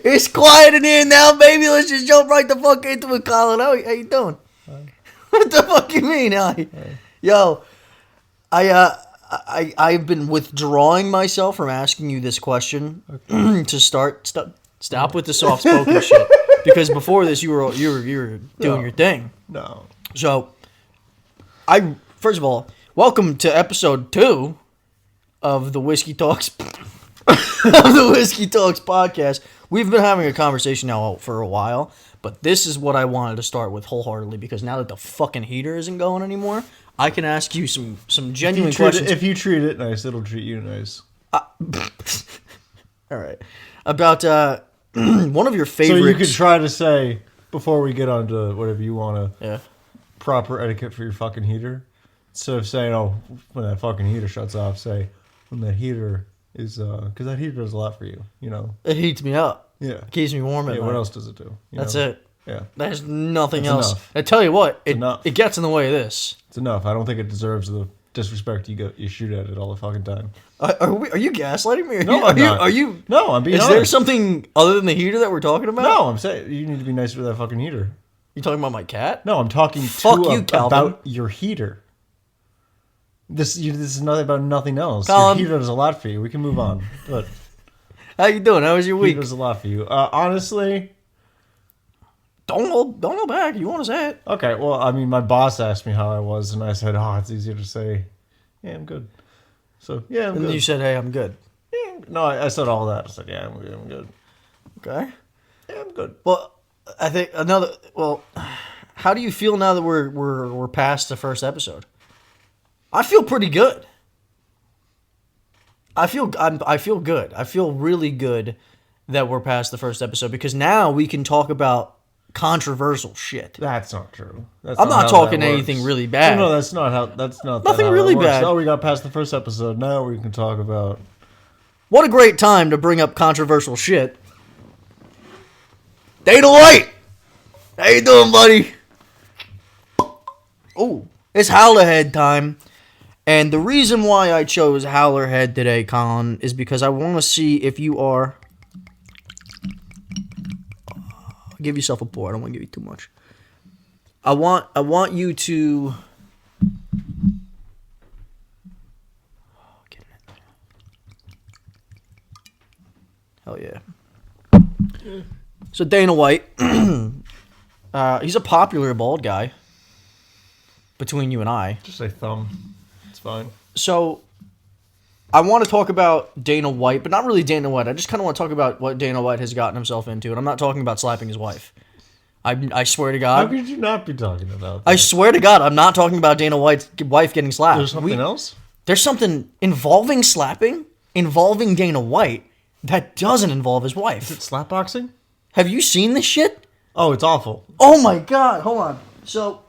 It's quiet in here now, baby. Let's just jump right the fuck into it, Colin. How you doing? What the fuck you mean? Yo, I've been withdrawing myself from asking you this question to stop with the soft spoken shit, because before this you were doing your thing. No. So, first of all, welcome to episode 2 of the Whiskey Talks podcast. We've been having a conversation now for a while, but this is what I wanted to start with wholeheartedly, because now that the fucking heater isn't going anymore, I can ask you some genuine questions. If you treat it nice, it'll treat you nice. All right. About one of your favorites. So you could try to say, before we get on to whatever you want to, proper etiquette for your fucking heater. Instead of saying, oh, when that fucking heater shuts off, say, when that heater is, because that heater does a lot for you, you know. It heats me up. Yeah. It keeps me warm at night. What else does it do? That's it. Yeah. There's nothing else. Enough. I tell you what, it gets in the way of this. It's enough. I don't think it deserves the disrespect you shoot at it all the fucking time. Are you gaslighting me? No, I'm not. No, I'm being honest. Is there something other than the heater that we're talking about? No, I'm saying you need to be nicer to that fucking heater. You talking about my cat? No, I'm talking about your heater. This is nothing about nothing else. Colin. Your heater does a lot for you. We can move on. But how you doing? How was your week? Heater does a lot for you. Honestly, don't hold back. You want to say it? Okay. Well, I mean, my boss asked me how I was, and I said, "Oh, it's easier to say, yeah, I'm good." So yeah, I'm good. And you said, "Hey, I'm good." Yeah, no, I said all that. I said, "Yeah, I'm good. I'm good." Okay. Yeah, I'm good. Well, I think how do you feel now that we're past the first episode? I feel pretty good. I feel good. I feel really good that we're past the first episode, because now we can talk about controversial shit. That's not true. I'm not talking anything really bad. No, that's not how. That's not nothing how really that works. bad. Oh, we got past the first episode. Now we can talk about. What a great time to bring up controversial shit. Dana White, how you doing, buddy? Oh, it's Howler Head time. And the reason why I chose Howler Head today, Colin, is because I want to see if you are... Give yourself a pour. I don't want to give you too much. I want you to... Hell yeah. So Dana White, he's a popular bald guy. Between you and I. Just say thumb. It's fine. So, I want to talk about Dana White, but not really Dana White. I just kind of want to talk about what Dana White has gotten himself into, and I'm not talking about slapping his wife. I swear to God. How could you not be talking about that? I swear to God, I'm not talking about Dana White's wife getting slapped. There's something else? There's something involving slapping, involving Dana White, that doesn't involve his wife. Is it slapboxing? Have you seen this shit? Oh, it's awful. Oh my God, hold on. So...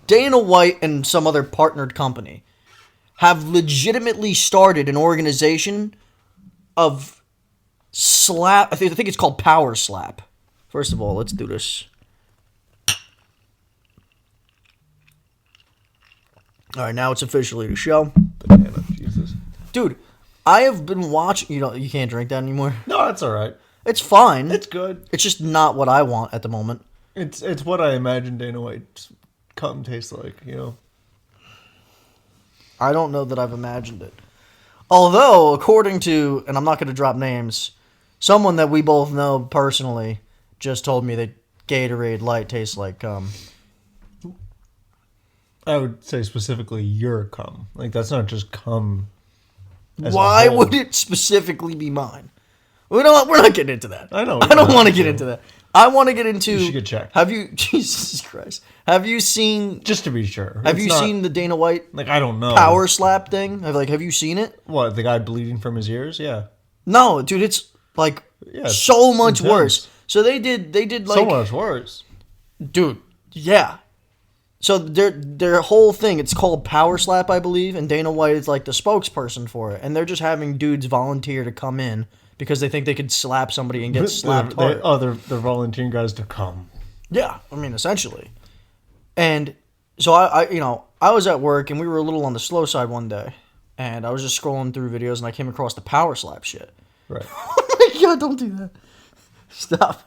Dana White and some other partnered company have legitimately started an organization of slap. I think it's called Power Slap. First of all, let's do this. All right, now it's officially the show. Banana, Jesus. Dude, I have been watching... You can't drink that anymore? No, that's all right. It's fine. It's good. It's just not what I want at the moment. It's what I imagine Dana White's cum tastes like, you know. I don't know that I've imagined it. Although, according to, and I'm not going to drop names, someone that we both know personally just told me that Gatorade Light tastes like cum. I would say specifically your cum. Like, that's not just cum. Why would it specifically be mine? We're not getting into that. I know. I don't want to get into that. I want to get into... You should get checked. Have you... Jesus Christ. Have you seen... Just to be sure. Have you seen the Dana White... Like, I don't know. Power slap thing? Have you seen it? What, the guy bleeding from his ears? Yeah. No, dude, it's like so much worse. So they did like... So much worse. Dude, yeah. So their whole thing, it's called Power Slap, I believe, and Dana White is like the spokesperson for it. And they're just having dudes volunteer to come in because they think they could slap somebody and get slapped hard. They're volunteering guys to come. Yeah, I mean, essentially. And so I was at work and we were a little on the slow side one day, and I was just scrolling through videos and I came across the Power Slap shit. Right. Oh my God, don't do that. Stop.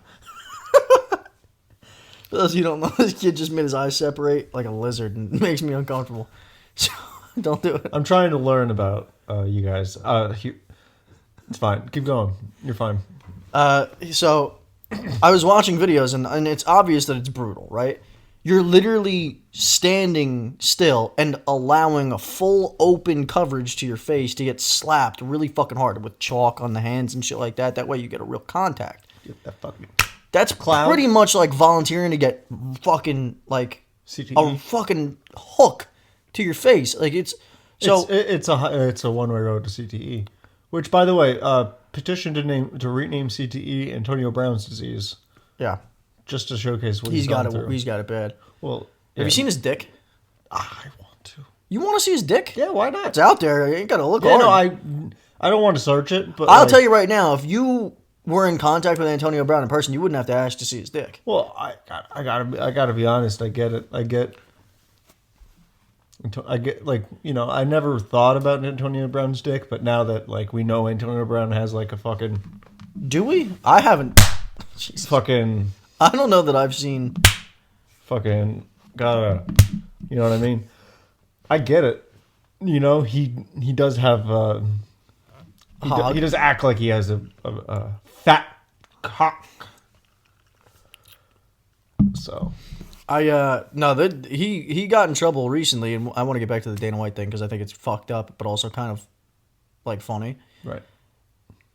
For those of you who don't know, this kid just made his eyes separate like a lizard and it makes me uncomfortable. So don't do it. I'm trying to learn about you guys. It's fine. Keep going. You're fine. So I was watching videos and it's obvious that it's brutal, right? You're literally standing still and allowing a full open coverage to your face to get slapped really fucking hard with chalk on the hands and shit like that. That way you get a real contact. Get that fucking That's pretty much like volunteering to get fucking like CTE. a fucking hook to your face. Like it's a one-way road to CTE. Which, by the way, petition to rename CTE Antonio Brown's disease. Yeah. Just to showcase what he's got through. He's got it bad. Well, have you seen his dick? I want to. You want to see his dick? Yeah, why not? It's out there. You ain't got to look hard. No, I don't want to search it, but I'll tell you right now, if you were in contact with Antonio Brown in person, you wouldn't have to ask to see his dick. Well, I gotta be honest. I get it. I get like, you know, I never thought about Antonio Brown's dick, but now that like we know Antonio Brown has like a fucking. Do we? I haven't. Jesus. Fucking. I don't know that I've seen. Fucking gotta. You know what I mean? I get it. You know, he does have. He does act like he has a fat cock. So. He got in trouble recently, and I want to get back to the Dana White thing because I think it's fucked up, but also kind of like funny. Right.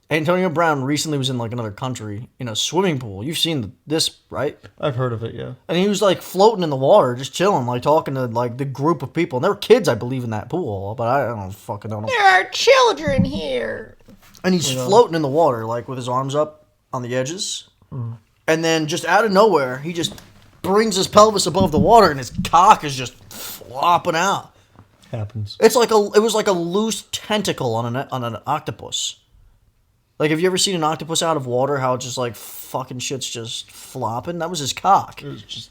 Antonio Brown recently was in like another country in a swimming pool. You've seen this, right? I've heard of it, yeah. And he was like floating in the water, just chilling, like talking to like the group of people. And there were kids, I believe, in that pool, but I don't fucking know. There are children here. And he's floating in the water, like with his arms up on the edges. And then just out of nowhere, he just brings his pelvis above the water, and his cock is just flopping out. Happens. It was like a loose tentacle on an octopus. Like, have you ever seen an octopus out of water? How it's just like fucking shit's just flopping. That was his cock. It was just.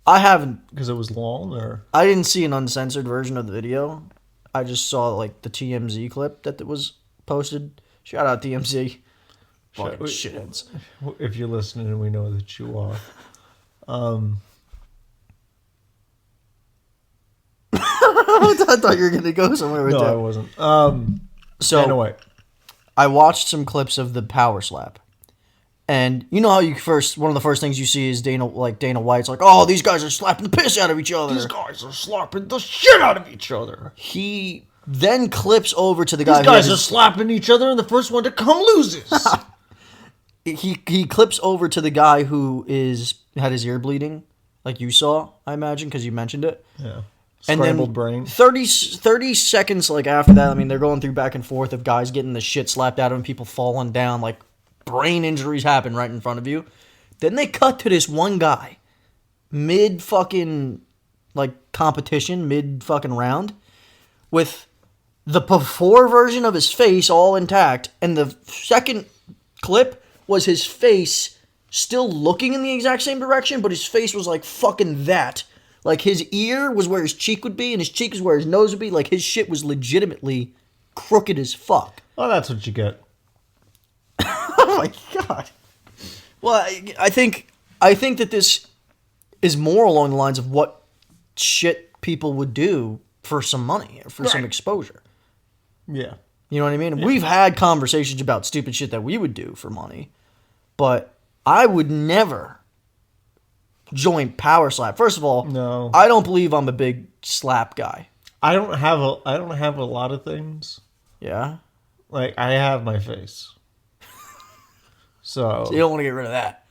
I haven't Because it was long, or I didn't see an uncensored version of the video. I just saw like the TMZ clip that was posted. Shout out TMZ. Fucking shitheads. If you're listening, and we know that you are. I thought you were gonna go somewhere with that. No, I wasn't. So anyway, I watched some clips of the power slap. And you know how one of the first things you see is Dana White's like, oh, these guys are slapping the piss out of each other. these guys are slapping the shit out of each other. He then clips over to the guy. These guys are slapping each other, and the first one to come loses. He clips over to the guy who had his ear bleeding, like you saw, I imagine, because you mentioned it. Yeah. Scrambled And then brain. 30 seconds like after that, I mean, they're going through back and forth of guys getting the shit slapped out of them, people falling down, like brain injuries happen right in front of you. Then they cut to this one guy mid fucking like competition, mid fucking round, with the before version of his face all intact, and the second clip was his face still looking in the exact same direction, but his face was like fucking that. Like his ear was where his cheek would be, and his cheek is where his nose would be. Like his shit was legitimately crooked as fuck. Oh, that's what you get. Oh my god. Well, I think that this is more along the lines of what shit people would do for some money or for some exposure. Yeah. You know what I mean? Yeah. We've had conversations about stupid shit that we would do for money, but I would never join Power Slap. First of all, no, I don't believe I'm a big slap guy. I don't have a lot of things. Yeah? Like, I have my face. So you don't want to get rid of that.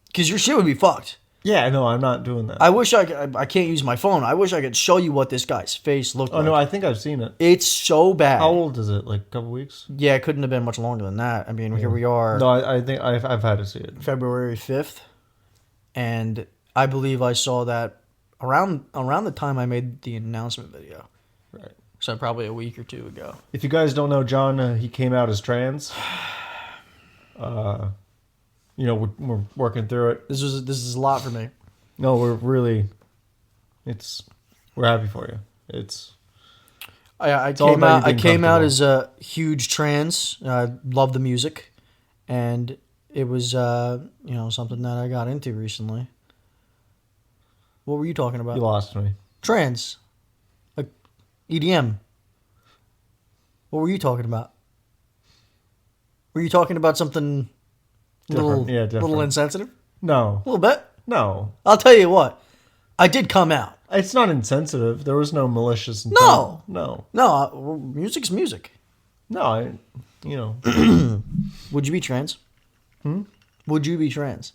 Because your shit would be fucked. Yeah, no, I'm not doing that. I wish I can't use my phone. I wish I could show you what this guy's face looked like. Oh, no, I think I've seen it. It's so bad. How old is it? Like a couple weeks? Yeah, it couldn't have been much longer than that. I mean, Here we are. No, I think I've had to see it. February 5th. And I believe I saw that around the time I made the announcement video. Right. So probably a week or two ago. If you guys don't know John, he came out as trans. You know, we're working through it. This is a lot for me. No, we're happy for you. I came out as a huge trans. I love the music, and It was, something that I got into recently. What were you talking about? You lost me. Trance. Like EDM. What were you talking about? Were you talking about something Different. little insensitive? No. A little bit? No. I'll tell you what. I did come out. It's not insensitive. There was no malicious intent. No. No. No, music's music. No, Would you be trans? Would you be trans?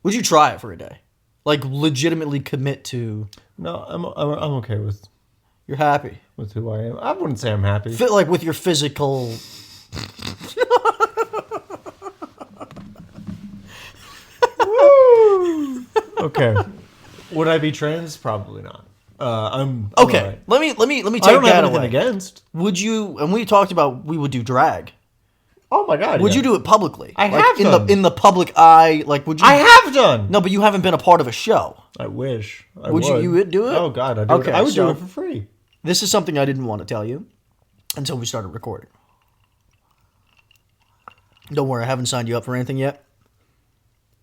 Would you try it for a day? Like, legitimately commit to... No, I'm okay with You're happy. who I am. I wouldn't say I'm happy. Fit like with your physical... Okay. Would I be trans? Probably not. I'm Okay, all right. let me take I don't have that anything away. against. Would you... And we talked about we would do drag. Oh my god. Would yeah. you do it publicly? I like have done. in the public eye. Like, would you? I have done. No, but you haven't been a part of a show. I wish. I Would you do it? Oh god, I would do so it for free. This is something I didn't want to tell you until we started recording. Don't worry, I haven't signed you up for anything yet.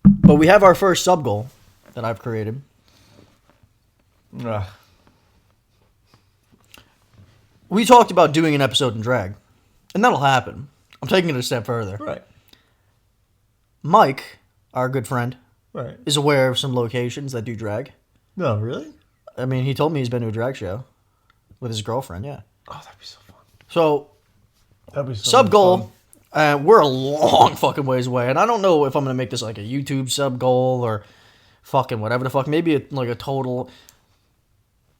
But we have our first sub goal that I've created. Ugh. We talked about doing an episode in drag, and that'll happen. I'm taking it a step further. Right. Mike, our good friend, Right. is aware of some locations that do drag. No, really? I mean, he told me he's been to a drag show with his girlfriend, yeah. Oh, that'd be so fun. So, That'd be so sub much goal, fun. we're a long fucking ways away, and I don't know if I'm going to make this like a YouTube sub goal or fucking whatever the fuck. Maybe like a total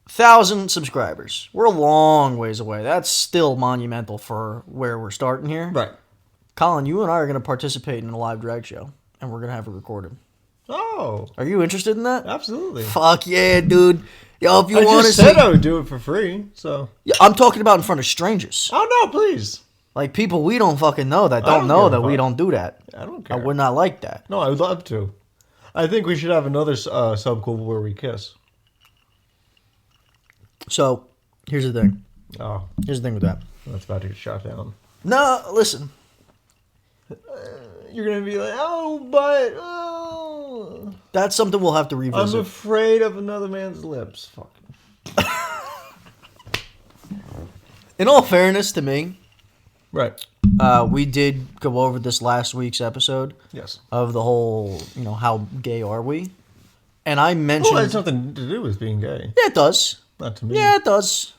1,000 subscribers. We're a long ways away. That's still monumental for where we're starting here. Right. Colin, you and I are going to participate in a live drag show, and we're going to have it recorded. Oh, Are you interested in that? absolutely. Fuck yeah, dude. Yo, if you I want to just see... said I would do it for free, so. Yeah, I'm talking about in front of strangers. Oh, no, please. Like people we don't fucking know that I don't don't know give a that we fuck. don't do that. I don't care. We're not like that. No, I would love to. I think we should have another sub goal where we kiss. So, here's the thing. Oh, Here's the thing with that. that's about to get shot down. No, listen. You're going to be like, oh. That's something we'll have to I'm revisit. afraid of another man's lips. Fuck. In all fairness to me, Right. we did go over this last week's episode Yes. of the whole, how gay are we? And I mentioned... Well, it has nothing to do with being gay. Yeah, it does. Not to me. Yeah, it does.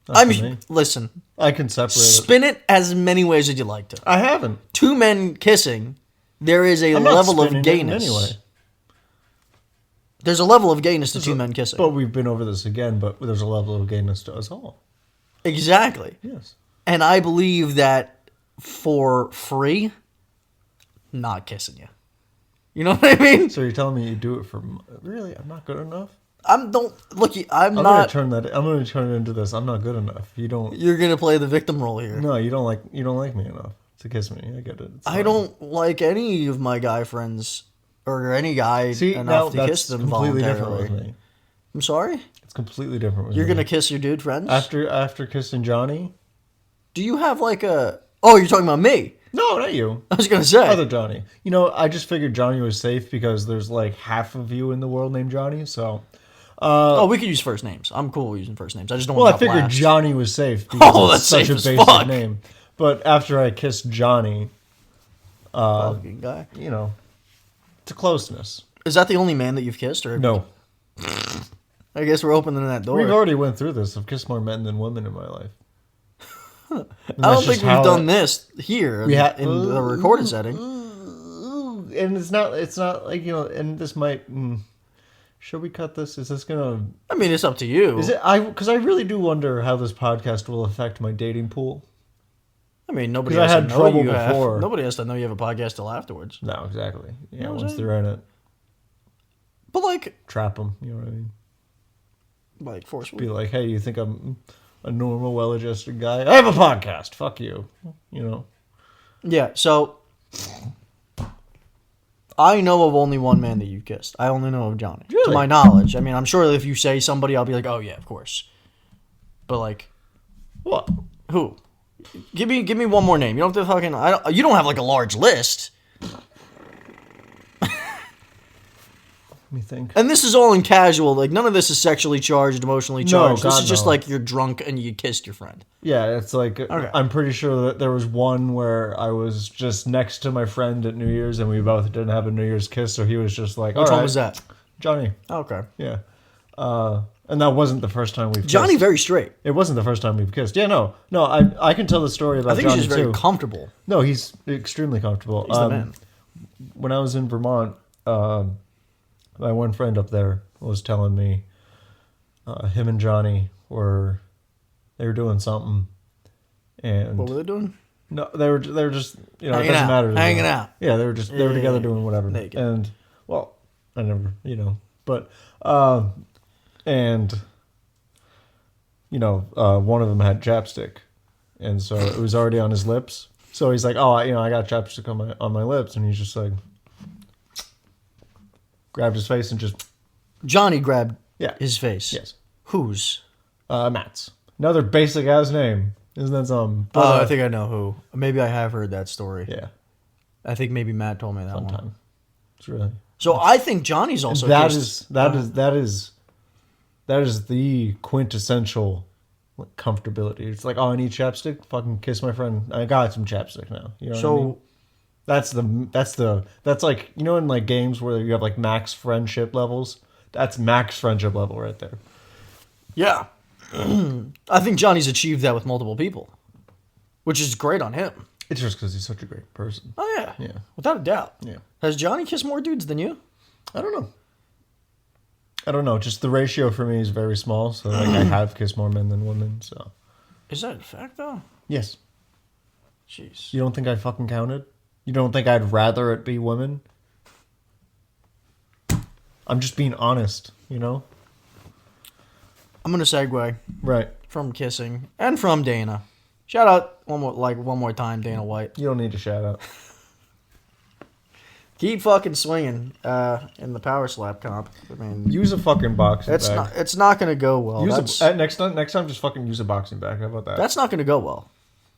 Not I to mean, me. listen. I can separate it. Spin it as many ways as you like to. I haven't. Two men kissing, there is a I'm not level of spinning it in gayness. anyway. There's a level of gayness to two men kissing. But we've been over this again, but there's a level of gayness to us all. Exactly. Yes. And I believe that for free, not kissing you. You know what I mean? So you're telling me you do it for... Really? I'm not good enough? I'm I'm not. I'm gonna turn it into this. I'm not good enough. You don't... You're gonna play the victim role here. No, you don't like me enough to kiss me. I get it. It's I fine. don't like any of my guy friends or any guy See, now enough to that's kiss them completely different voluntarily. with me. I'm sorry? It's completely different with You're me. gonna kiss your dude friends? After kissing Johnny? Do you have like a... Oh, you're talking about me. No, not you. I was gonna say. Other Johnny. I just figured Johnny was safe because there's like half of you in the world named Johnny, so... Oh, we could use first names. I'm cool with using first names. I just don't Well, I want to figured blast. Johnny was safe because Oh, it's that's such a safe as basic fuck. name. But after I kissed Johnny, Fucking guy. it's a closeness. Is that the only man that you've kissed? Or No. I guess we're opening that door. We've already went through this. I've kissed more men than women in my life. I don't think we've done this here in the recorded setting. And it's not like, and this might... should we cut this? Is this going to... I mean, it's up to you. Is it? Because I really do wonder how this podcast will affect my dating pool. I mean, nobody 'Cause has I to had know trouble you have. before. Nobody has to know you have a podcast till afterwards. No, exactly. Yeah, know what I'm once saying? they're in it, But like trap them. You know what I mean? forcefully. Be like, hey, you think I'm a normal, well-adjusted guy? I have a podcast. Fuck you. Yeah. So I know of only one man that you've kissed. I only know of Johnny. Really? To my knowledge. I mean, I'm sure if you say somebody, I'll be like, oh yeah, of course. But like, What? who? Give me one more name. You don't have to fucking. You don't have like a large list. me think. And this is all in casual. Like, none of this is sexually charged, emotionally charged. No, this God, is just no. like you're drunk and you kissed your friend. Yeah, it's like, I'm pretty sure that there was one where I was just next to my friend at New Year's and we both didn't have a New Year's kiss, so he was just like, Which one was that? Johnny. Okay. Yeah. And that wasn't the first time we've kissed. Johnny very straight. It wasn't the first time we've kissed. Yeah, no. I can tell the story about I think Johnny he's just very too. comfortable. No, he's extremely comfortable. He's the man. When I was in Vermont, my one friend up there was telling me him and Johnny were doing something, and What were they doing? no, they were just it Hanging doesn't out. matter. to Hanging them. out. Yeah, they were together doing whatever. Naked. And well, I never, but and one of them had chapstick, and so it was already on his lips. So he's like, "Oh, I got chapstick on my lips," and he's just like, grabbed his face and just Johnny grabbed Yeah. his face. yes, Whose? Matt's another basic ass name, isn't that something? But, Oh, I think I know who. Maybe I have heard that story. yeah, I think maybe Matt told me that fun one. time. It's really So I think Johnny's also that kissed- is the quintessential comfortability. It's like, oh, I need chapstick. Fucking kiss my friend. I got some chapstick now. You know So what I mean? That's like, in like games where you have like max friendship levels. That's max friendship level right there. yeah, I think Johnny's achieved that with multiple people, which is great on him. It's just because he's such a great person. Oh yeah, Yeah. without a doubt. Yeah. Has Johnny kissed more dudes than you? I don't know. Just the ratio for me is very small. So like I have kissed more men than women. So Is that a fact though? yes. Jeez. You don't think I fucking counted? You don't think I'd rather it be women? I'm just being honest, I'm gonna segue Right. from kissing and from Dana. Shout out one more time, Dana White. You don't need to shout out. Keep fucking swinging in the power slap comp. I mean, Use a fucking boxing bag. it's not gonna go well. Next time, just fucking use a boxing bag. How about that? That's not gonna go well.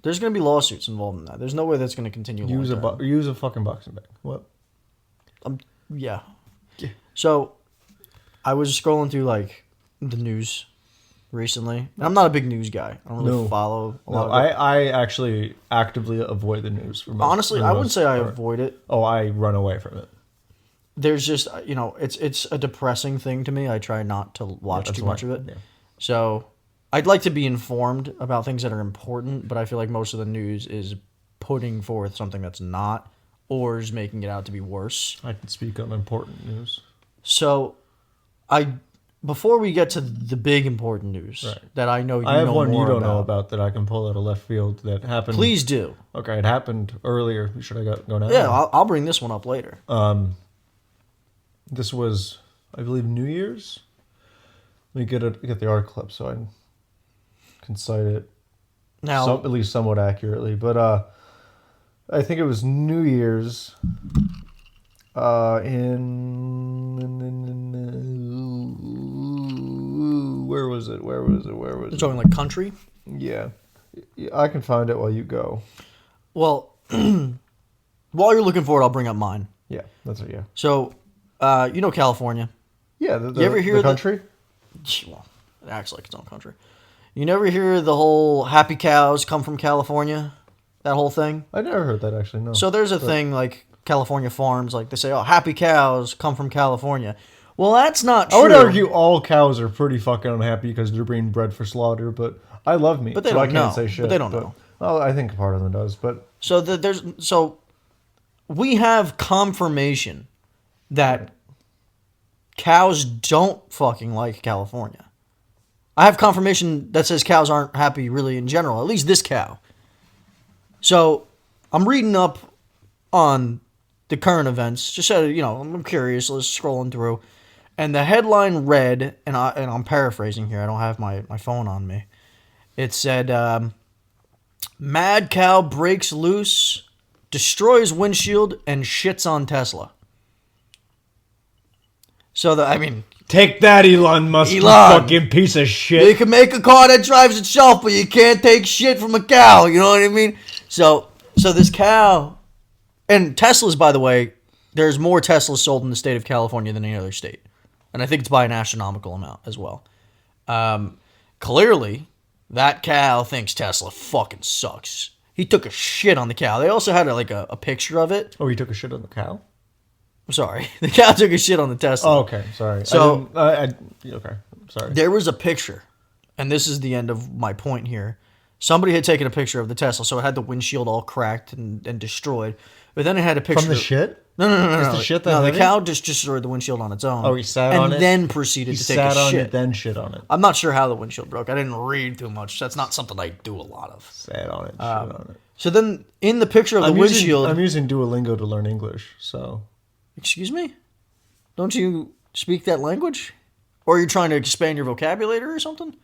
There's gonna be lawsuits involved in that. There's no way that's gonna continue. use long-term. use a fucking boxing bag. What? Yeah. So, I was scrolling through like the news recently. I'm not a big news guy. I don't really follow a lot No, of it. I actually actively avoid the news. Honestly, I wouldn't say I avoid it. Oh, I run away from it. There's just it's a depressing thing to me. I try not to watch that's too much why- of it. yeah. So, I'd like to be informed about things that are important, but I feel like most of the news is putting forth something that's not, or is making it out to be worse. I can speak on important news. So, before we get to the big important news Right. that I know you I have know one more you don't know about that I can pull out of left field that happened. Please do. Okay, it happened earlier. Should I go now? Yeah, I'll bring this one up later. This was, I believe, New Year's. Let me get the article up so I can cite it Now, at least somewhat accurately. But I think it was New Year's where was it? you're talking like country? Yeah, I can find it while you go. Well, while you're looking for it, I'll bring up mine. Yeah, that's it. Yeah, So, California. yeah. You ever hear the country? Well, it acts like its own country. You never hear the whole happy cows come from California? That whole thing? I never heard that actually. No. So there's a thing like California farms, like they say, oh, happy cows come from California. Well, that's not true. I would argue all cows are pretty fucking unhappy because they're being bred for slaughter, but I love meat, But they so I don't can't know. say shit. But they don't know. Well, I think part of them does, but So we have confirmation that cows don't fucking like California. I have confirmation that says cows aren't happy really in general, at least this cow. So I'm reading up on the current events, just so I'm curious, let's scrolling through. And the headline read, and I'm paraphrasing here, I don't have my phone on me. It said, mad cow breaks loose, destroys windshield, and shits on Tesla. So, take that, Elon Musk, you Elon. fucking piece of you shit. can make a car that drives itself, but you can't take shit from a cow, you know what I mean? So this cow, and Teslas, by the way, there's more Teslas sold in the state of California than any other state. And I think it's by an astronomical amount as well. Clearly, that cow thinks Tesla fucking sucks. He took a shit on the cow. They also had a picture of it. Oh, he took a shit on the cow? I'm sorry. The cow took a shit on the Tesla. Oh, okay. Sorry. So, okay. Sorry. There was a picture, and this is the end of my point here. Somebody had taken a picture of the Tesla, so it had the windshield all cracked and destroyed. But then it had a picture From the shit? No. Is the shit that the heavy? cow just destroyed the windshield on its own. Oh, he sat on it? And then proceeded to take a shit. He sat on it, then shit on it. I'm not sure how the windshield broke. I didn't read too much. That's not something I do a lot of. Sat on it, shit on it. So then, in the picture of the windshield... I'm using Duolingo to learn English, so... Excuse me? Don't you speak that language? Or are you trying to expand your vocabulary or something? Did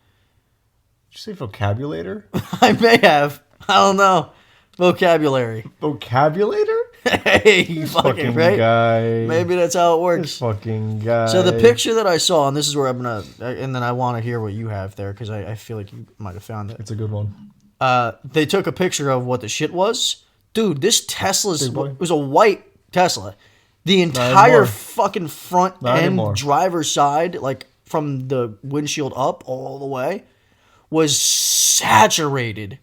you say vocabulator? I may have. I don't know. Vocabulary. Vocabulator? Hey, you fucking right? Guy. Maybe that's how it works. This fucking guy. So the picture that I saw, and this is where I'm going to... And then I want to hear what you have there, because I feel like you might have found it. It's a good one. They took a picture of what the shit was. Dude, this Tesla's... It was a white Tesla. The entire fucking front end driver's side, like from the windshield up all the way, was saturated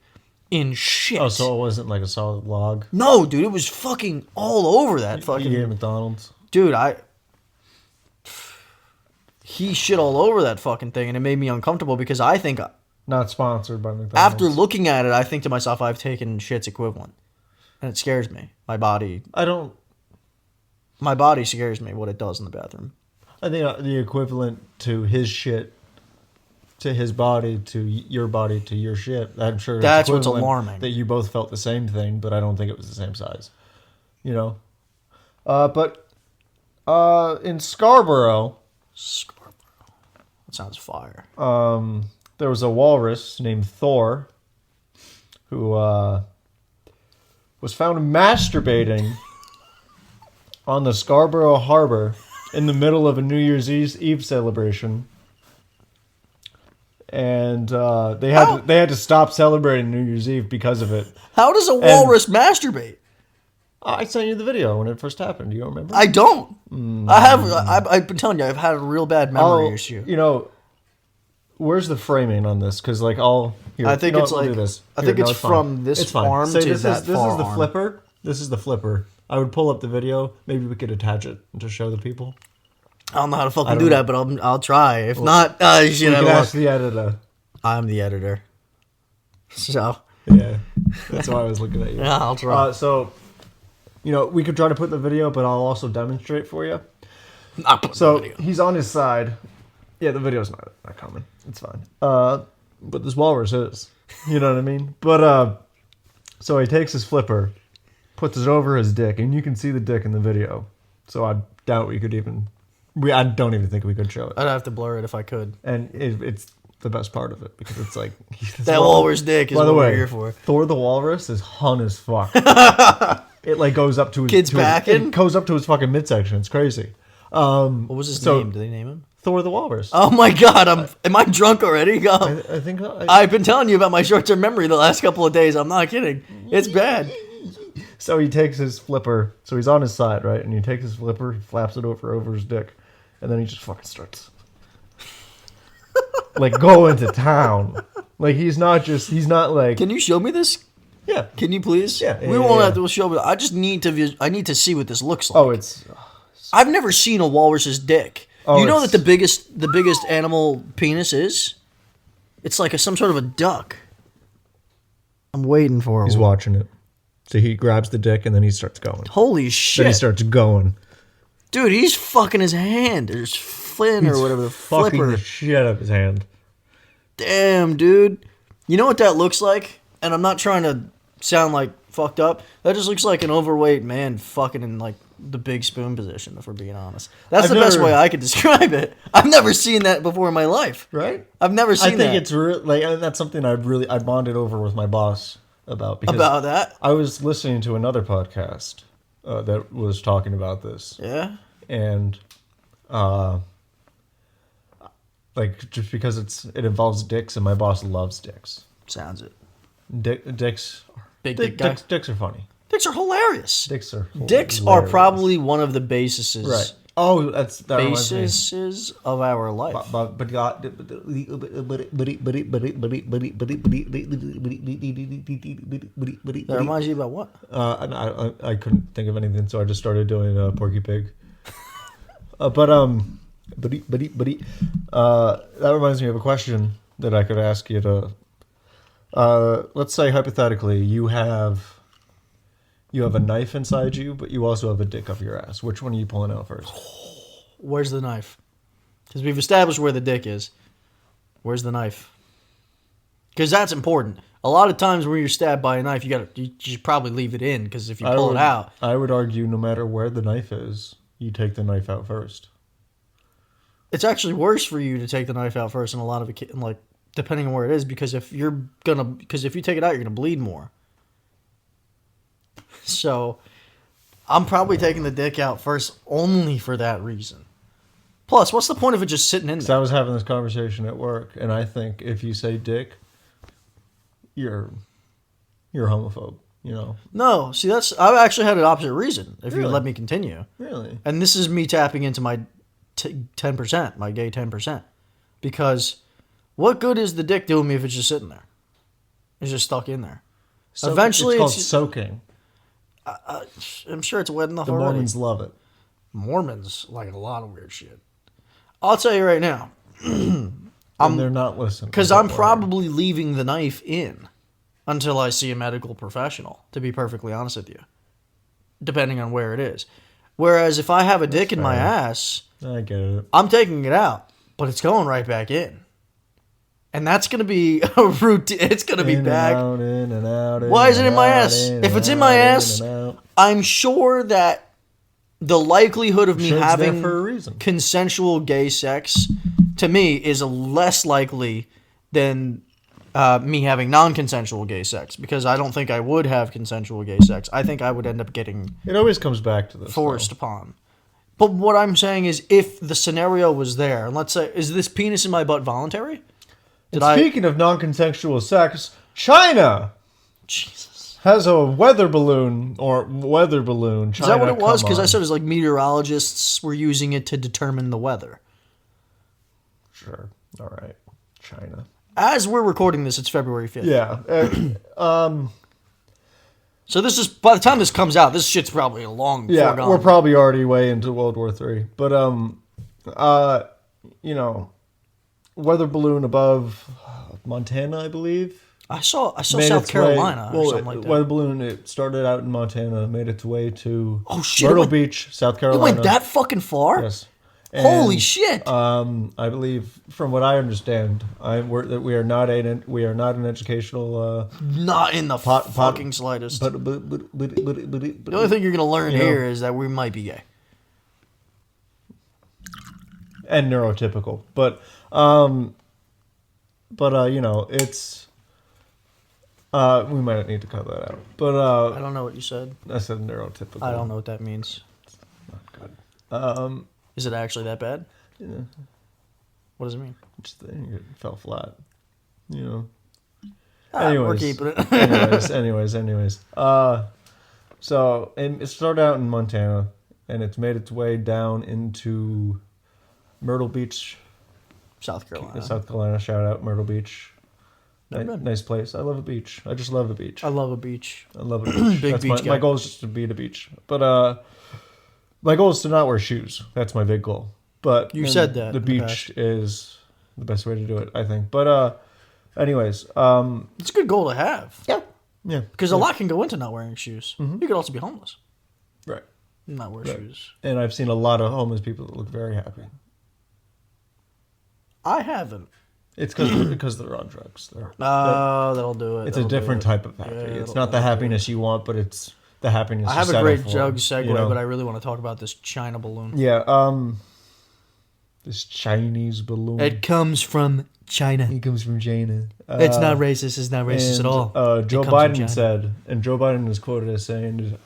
in shit. Oh, so it wasn't like a solid log? No, dude, it was fucking all over that fucking... You ate McDonald's? Dude, he shit all over that fucking thing, and it made me uncomfortable because I think... Not sponsored by McDonald's. After looking at it, I think to myself, I've taken shit's equivalent. And it scares me. My body scares me, what it does in the bathroom. I think the equivalent to his shit, to his body, to your body, to your shit. I'm sure that's what's alarming. That you both felt the same thing, but I don't think it was the same size. You know? But in Scarborough... That sounds fire. There was a walrus named Thor who was found masturbating on the Scarborough Harbor in the middle of a New Year's Eve celebration. And they had to stop celebrating New Year's Eve because of it. How does a walrus masturbate? I sent you the video when it first happened. Do you remember? I don't. I've been telling you, I've had a real bad memory issue. You know, where's the framing on this? Because like I think it's like... I think it's from this arm to that far This is the flipper. This is the flipper. I would pull up the video. Maybe we could attach it to show the people. I don't know how to fucking do that, but I'll try. If not, shit, we can ask the editor. I'm the editor. So... Yeah, that's why I was looking at you. Yeah, I'll try. So, you know, we could try to put the video, but I'll also demonstrate for you. So, he's on his side. Yeah, the video's not coming. It's fine. But this walrus is. You know what I mean? But, so he takes his flipper, puts it over his dick, and you can see the dick in the video. So I doubt we could even... I don't even think we could show it. I'd have to blur it if I could. And it's the best part of it, because it's like... that walrus dick is what we're here for. Thor the walrus is hun as fuck. It like goes up to his... It goes up to his fucking midsection. It's crazy. What was his name? Did they name him? Thor the walrus. Oh my god, am I drunk already? I think... I've been telling you about my short-term memory the last couple of days. I'm not kidding. It's bad. So he takes his flipper. So he's on his side, right? And he takes his flipper, he flaps it over his dick. And then he just fucking starts... like going to town. Like he's not like... Can you show me this? Yeah. Can you please? Yeah. We won't have to show me. I just need to see what this looks like. Oh, I've never seen a walrus's dick. You know that the biggest animal penis is? It's like some sort of a duck. I'm waiting for it. He's watching it. So he grabs the dick and then he starts going. Holy shit. Then he starts going. Dude, he's fucking his hand. There's Flynn or whatever the flipper. Fucking the shit out of his hand. Damn, dude. You know what that looks like? And I'm not trying to sound like fucked up. That just looks like an overweight man fucking in like the big spoon position, if we're being honest. That's the best way I could describe it. I've never seen that before in my life. Right? I've never seen that. I think it's like, and that's something I bonded over with my boss about. Because about that? I was listening to another podcast that was talking about this. Yeah? And like just because it involves dicks, and my boss loves dicks. Sounds it. Dicks. Big dick guy. Dicks are funny. Dicks are hilarious. Dicks are probably one of the bases right. Oh, that reminds me. Bases of our life. That reminds you about what? I couldn't think of anything, so I just started doing Porky Pig. That reminds me of a question that I could ask you to. Let's say hypothetically, you have a knife inside you, but you also have a dick up your ass. Which one are you pulling out first? Where's the knife? Because we've established where the dick is. Where's the knife? Because that's important. A lot of times when you're stabbed by a knife, you should probably leave it in, because if you pull it out... I would argue no matter where the knife is, you take the knife out first. It's actually worse for you to take the knife out first in a lot of depending on where it is, because if you take it out, you're gonna bleed more. So, I'm probably taking the dick out first only for that reason. Plus, what's the point of it just sitting in there? So I was having this conversation at work, and I think if you say dick, you're a homophobe, you know? No, see, I've actually had an opposite reason, if Really? you let me continue. Really? And this is me tapping into my 10%, my gay 10%. Because what good is the dick doing me if it's just sitting there? It's just stuck in there. Eventually, it's called soaking. I'm sure it's wet enough The already. Mormons love it. Mormons like a lot of weird shit. I'll tell you right now. They're not listening. Because I'm probably leaving the knife in until I see a medical professional, to be perfectly honest with you. Depending on where it is. Whereas if I have a dick in my ass, I get it. I'm taking it out, but it's going right back in. And that's going to be a routine. It's going to be back. In and out. Why is it in my ass? If it's in my ass, I'm sure that the likelihood of me having for a reason. Consensual gay sex, to me, is less likely than me having non-consensual gay sex, because I don't think I would have consensual gay sex. I think I would end up getting It always comes back to this. forced upon. But what I'm saying is, if the scenario was there, and let's say, is this penis in my butt voluntary? Speaking of non-consensual sex, China Jesus. has a weather balloon. China, Is that what it was? Because I said it was like meteorologists were using it to determine the weather. Sure. All right. China. As we're recording this, it's February 5th. Yeah. So this is, by the time this comes out, this shit's probably a long foregone. We're probably already way into World War III. But, weather balloon above Montana, I believe. I saw South Carolina or something like that. Weather balloon, it started out in Montana, made its way to shit, Myrtle Beach, South It Carolina. went that fucking far? Yes. Holy shit! I believe, from what I understand, we are not an educational. Not in the fucking slightest. But the only thing you're gonna learn here is that we might be gay and neurotypical, but it's. We might need to cut that out. But I don't know what you said. I said neurotypical. I don't know what that means. Not good. Is it actually that bad? Yeah. What does it mean? Just it fell flat. You know. We're keeping it. anyways. So it started out in Montana, and it's made its way down into Myrtle Beach, South Carolina. South Carolina. Shout out Myrtle Beach. Never been. Nice place. I love a beach. I just love a beach. I love a beach. I love a beach. Big beach guy. My goal is just to be at a beach. But my goal is to not wear shoes. That's my big goal. But you said that the beach is the best way to do it, I think. But anyways, it's a good goal to have. Yeah. Because a lot can go into not wearing shoes. Mm-hmm. You could also be homeless. Right. Not wear shoes. And I've seen a lot of homeless people that look very happy. I haven't. It's because they're on drugs. That'll do it. It's a different type of happy. It's not the happiness you want, but it's the happiness I have you a great settle for, jug segue, but I really want to talk about this China balloon. Yeah, this Chinese balloon. It comes from China. It comes from China. It's not racist. It's not racist at all. Joe Biden said, and Joe Biden is quoted as saying,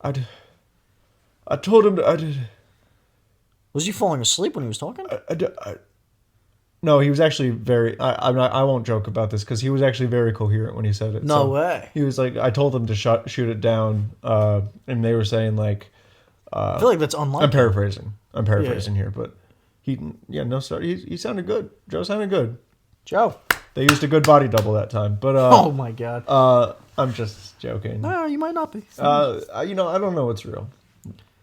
I told him, Was he falling asleep when he was talking? No, he was actually very. I won't joke about this because he was actually very coherent when he said it. No way. He was like, I told them to shoot it down, and they were saying like, I feel like that's unlikely. I'm paraphrasing here, but he sounded good. Joe sounded good. Joe. They used a good body double that time, but oh my god. I'm just joking. No, you might not be. I don't know what's real.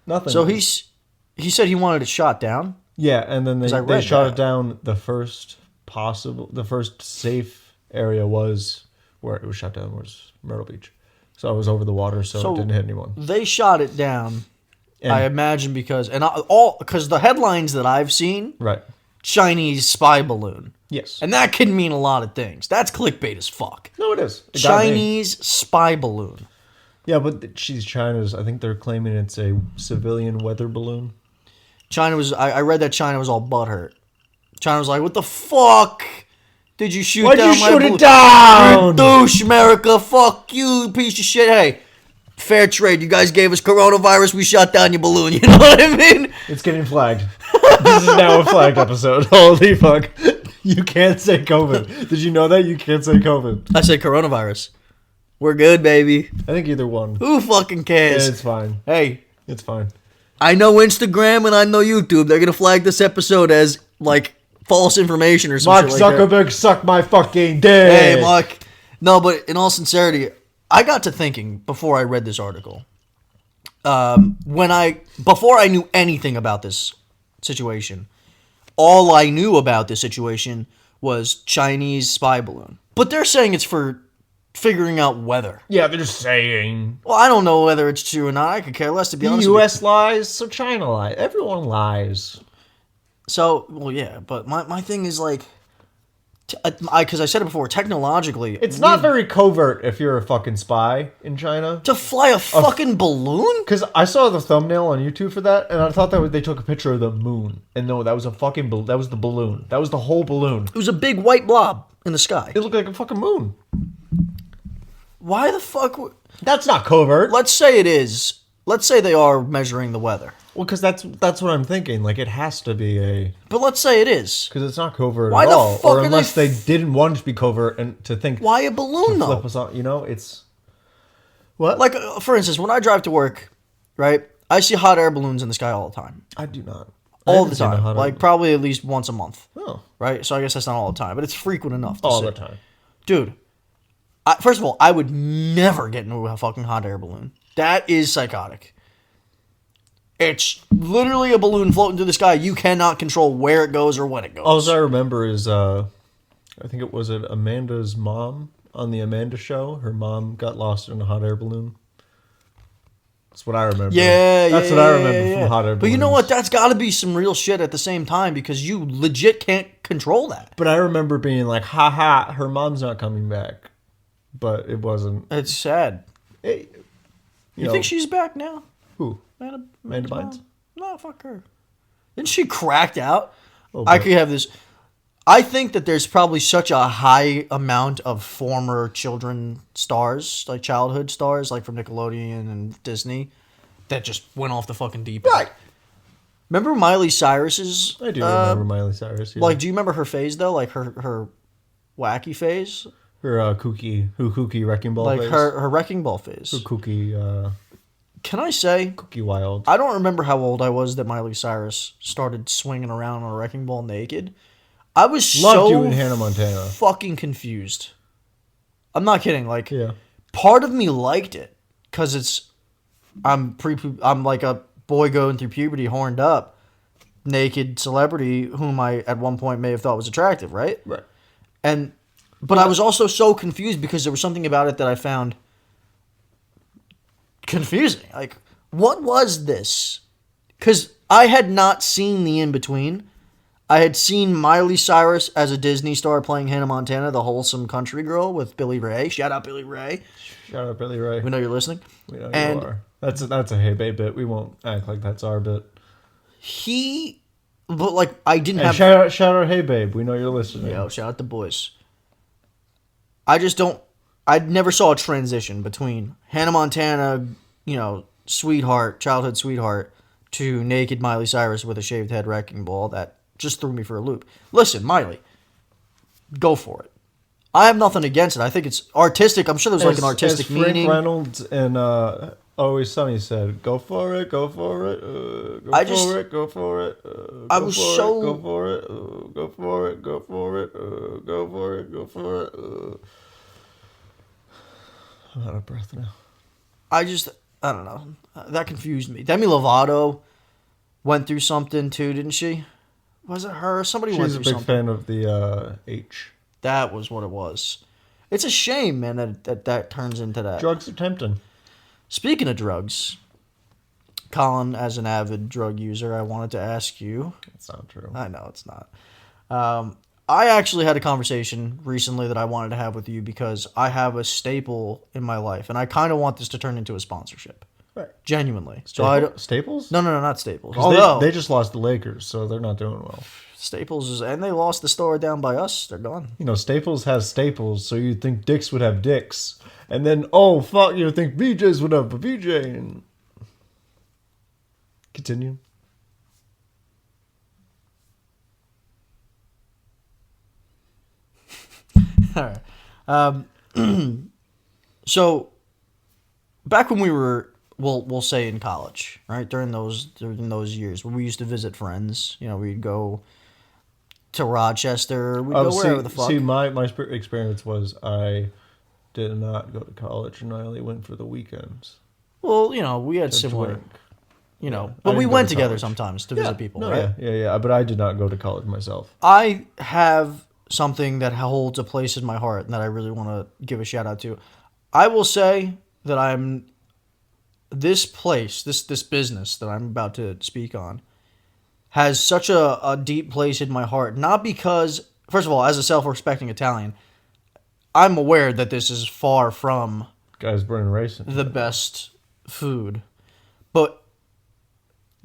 Nothing. So he said he wanted it shot down. Yeah, and then they shot it down. The first safe area was where it was shot down was Myrtle Beach. So I was over the water, so it didn't hit anyone. They shot it down, I imagine, because the headlines that I've seen, right, Chinese spy balloon. Yes. And that can mean a lot of things. That's clickbait as fuck. No, it is. Chinese spy balloon. Yeah, but China's, I think they're claiming it's a civilian weather balloon. China was, I read that China was all butthurt. China was like, what the fuck did you shoot Why'd down you my shoot balloon? it down? You douche, America. Fuck you, piece of shit. Hey, fair trade. You guys gave us coronavirus. We shot down your balloon. You know what I mean? It's getting flagged. This is now a flagged episode. Holy fuck. You can't say COVID. Did you know that? You can't say COVID. I said coronavirus. We're good, baby. I think either one. Who fucking cares? Yeah, it's fine. Hey. It's fine. I know Instagram and I know YouTube. They're going to flag this episode as, like, false information or something like that. Mark Zuckerberg, suck my fucking dick. Hey, Mark. No, but in all sincerity, I got to thinking before I read this article. Before I knew anything about this situation, all I knew about this situation was Chinese spy balloon. But they're saying it's for figuring out weather. Yeah, they're just saying. Well, I don't know whether it's true or not. I could care less, to be honest. The U.S. lies, so China lies. Everyone lies. So, well, yeah, but my thing is like, because I said it before, technologically, it's not very covert if you're a fucking spy in China. To fly a fucking balloon? Because I saw the thumbnail on YouTube for that, and I thought that they took a picture of the moon. And no, that was that was the balloon. That was the whole balloon. It was a big white blob in the sky. It looked like a fucking moon. Why the fuck? That's not covert. Let's say it is. Let's say they are measuring the weather. Well, because that's what I'm thinking. Like, it has to be a... But let's say it is. Because it's not covert Why at the all. fuck Or are unless they they didn't want it to be covert and to think... Why a balloon, though? Flip us on, it's... What? Like, for instance, when I drive to work, right, I see hot air balloons in the sky all the time. I do not. All the time. Like, probably at least once a month. Oh. Right? So I guess that's not all the time. But it's frequent enough to all see. the time. Dude, first of all, I would never get into a fucking hot air balloon. That is psychotic. It's literally a balloon floating through the sky. You cannot control where it goes or when it goes. All I remember is, I think it was Amanda's mom on the Amanda show. Her mom got lost in a hot air balloon. That's what I remember. That's what I remember from hot air balloons. But you know what? That's got to be some real shit at the same time because you legit can't control that. But I remember being like, ha ha, her mom's not coming back. But it wasn't. It's sad. You think she's back now? Who? Amanda Bynes? No, fuck her. Isn't she cracked out? Oh, I could have this. I think that there's probably such a high amount of former children stars, like childhood stars, like from Nickelodeon and Disney, that just went off the fucking deep end. Right. Remember Miley Cyrus's? I do remember Miley Cyrus. Yeah. Like, do you remember her phase though? Like her wacky phase? Her kooky wrecking ball like phase? her wrecking ball phase. Her kooky... Can I say... Cookie Wild. I don't remember how old I was that Miley Cyrus started swinging around on a wrecking ball naked. I was Loved you in Hannah Montana. Fucking confused. I'm not kidding. Like, yeah. Part of me liked it because I'm like a boy going through puberty, horned up, naked celebrity whom I at one point may have thought was attractive, right? Right. But I was also so confused because there was something about it that I found confusing. Like, what was this? Because I had not seen the in-between. I had seen Miley Cyrus as a Disney star playing Hannah Montana, the wholesome country girl with Billy Ray. Shout out Billy Ray. Shout out Billy Ray. We know you're listening. We know you are. That's a Hey Babe bit. We won't act like that's our bit. But like, I didn't have... Shout out Hey Babe. We know you're listening. Yo, shout out the boys. I never saw a transition between Hannah Montana, sweetheart, childhood sweetheart, to naked Miley Cyrus with a shaved head wrecking ball. That just threw me for a loop. Listen, Miley, go for it. I have nothing against it. I think it's artistic. I'm sure there's like an artistic meaning. Frank Reynolds and Always Sunny said, "Go for it, go for it, go I for just- it, go for it." I Go was for it, so- go for it, go for it, go for it, go for it, go for it. I'm out of breath now. I don't know. That confused me. Demi Lovato went through something too, didn't she? Was it her? Somebody went She's a through big something. fan of the H. That was what it was. It's a shame, man, that turns into that. Drugs are tempting. Speaking of drugs, Colin, as an avid drug user, I wanted to ask you. That's not true. I know it's not. I actually had a conversation recently that I wanted to have with you because I have a staple in my life, and I kind of want this to turn into a sponsorship. Right. Genuinely. Staples? No, not Staples. 'Cause Although they just lost the Lakers, so they're not doing well. Staples is, and they lost the store down by us. They're gone. You know, Staples has Staples, so you'd think Dick's would have Dick's. And then, oh, fuck, you'd think BJ's would have a BJ. And... Continue. All right. So, back when we were, we'll say in college, right? During those years when we used to visit friends, you know, we'd go to Rochester, we'd go wherever the fuck. See, my experience was I did not go to college, and I only went for the weekends. Well, you know, we had to similar, drink. you know, I but we didn't go went to together college. sometimes to visit people, No, right? yeah. But I did not go to college myself. I have something that holds a place in my heart and that I really want to give a shout out to. I will say that this business that I'm about to speak on has such a deep place in my heart. Not because, first of all, as a self-respecting Italian, I'm aware that this is far from Guys burning racing. the best food. But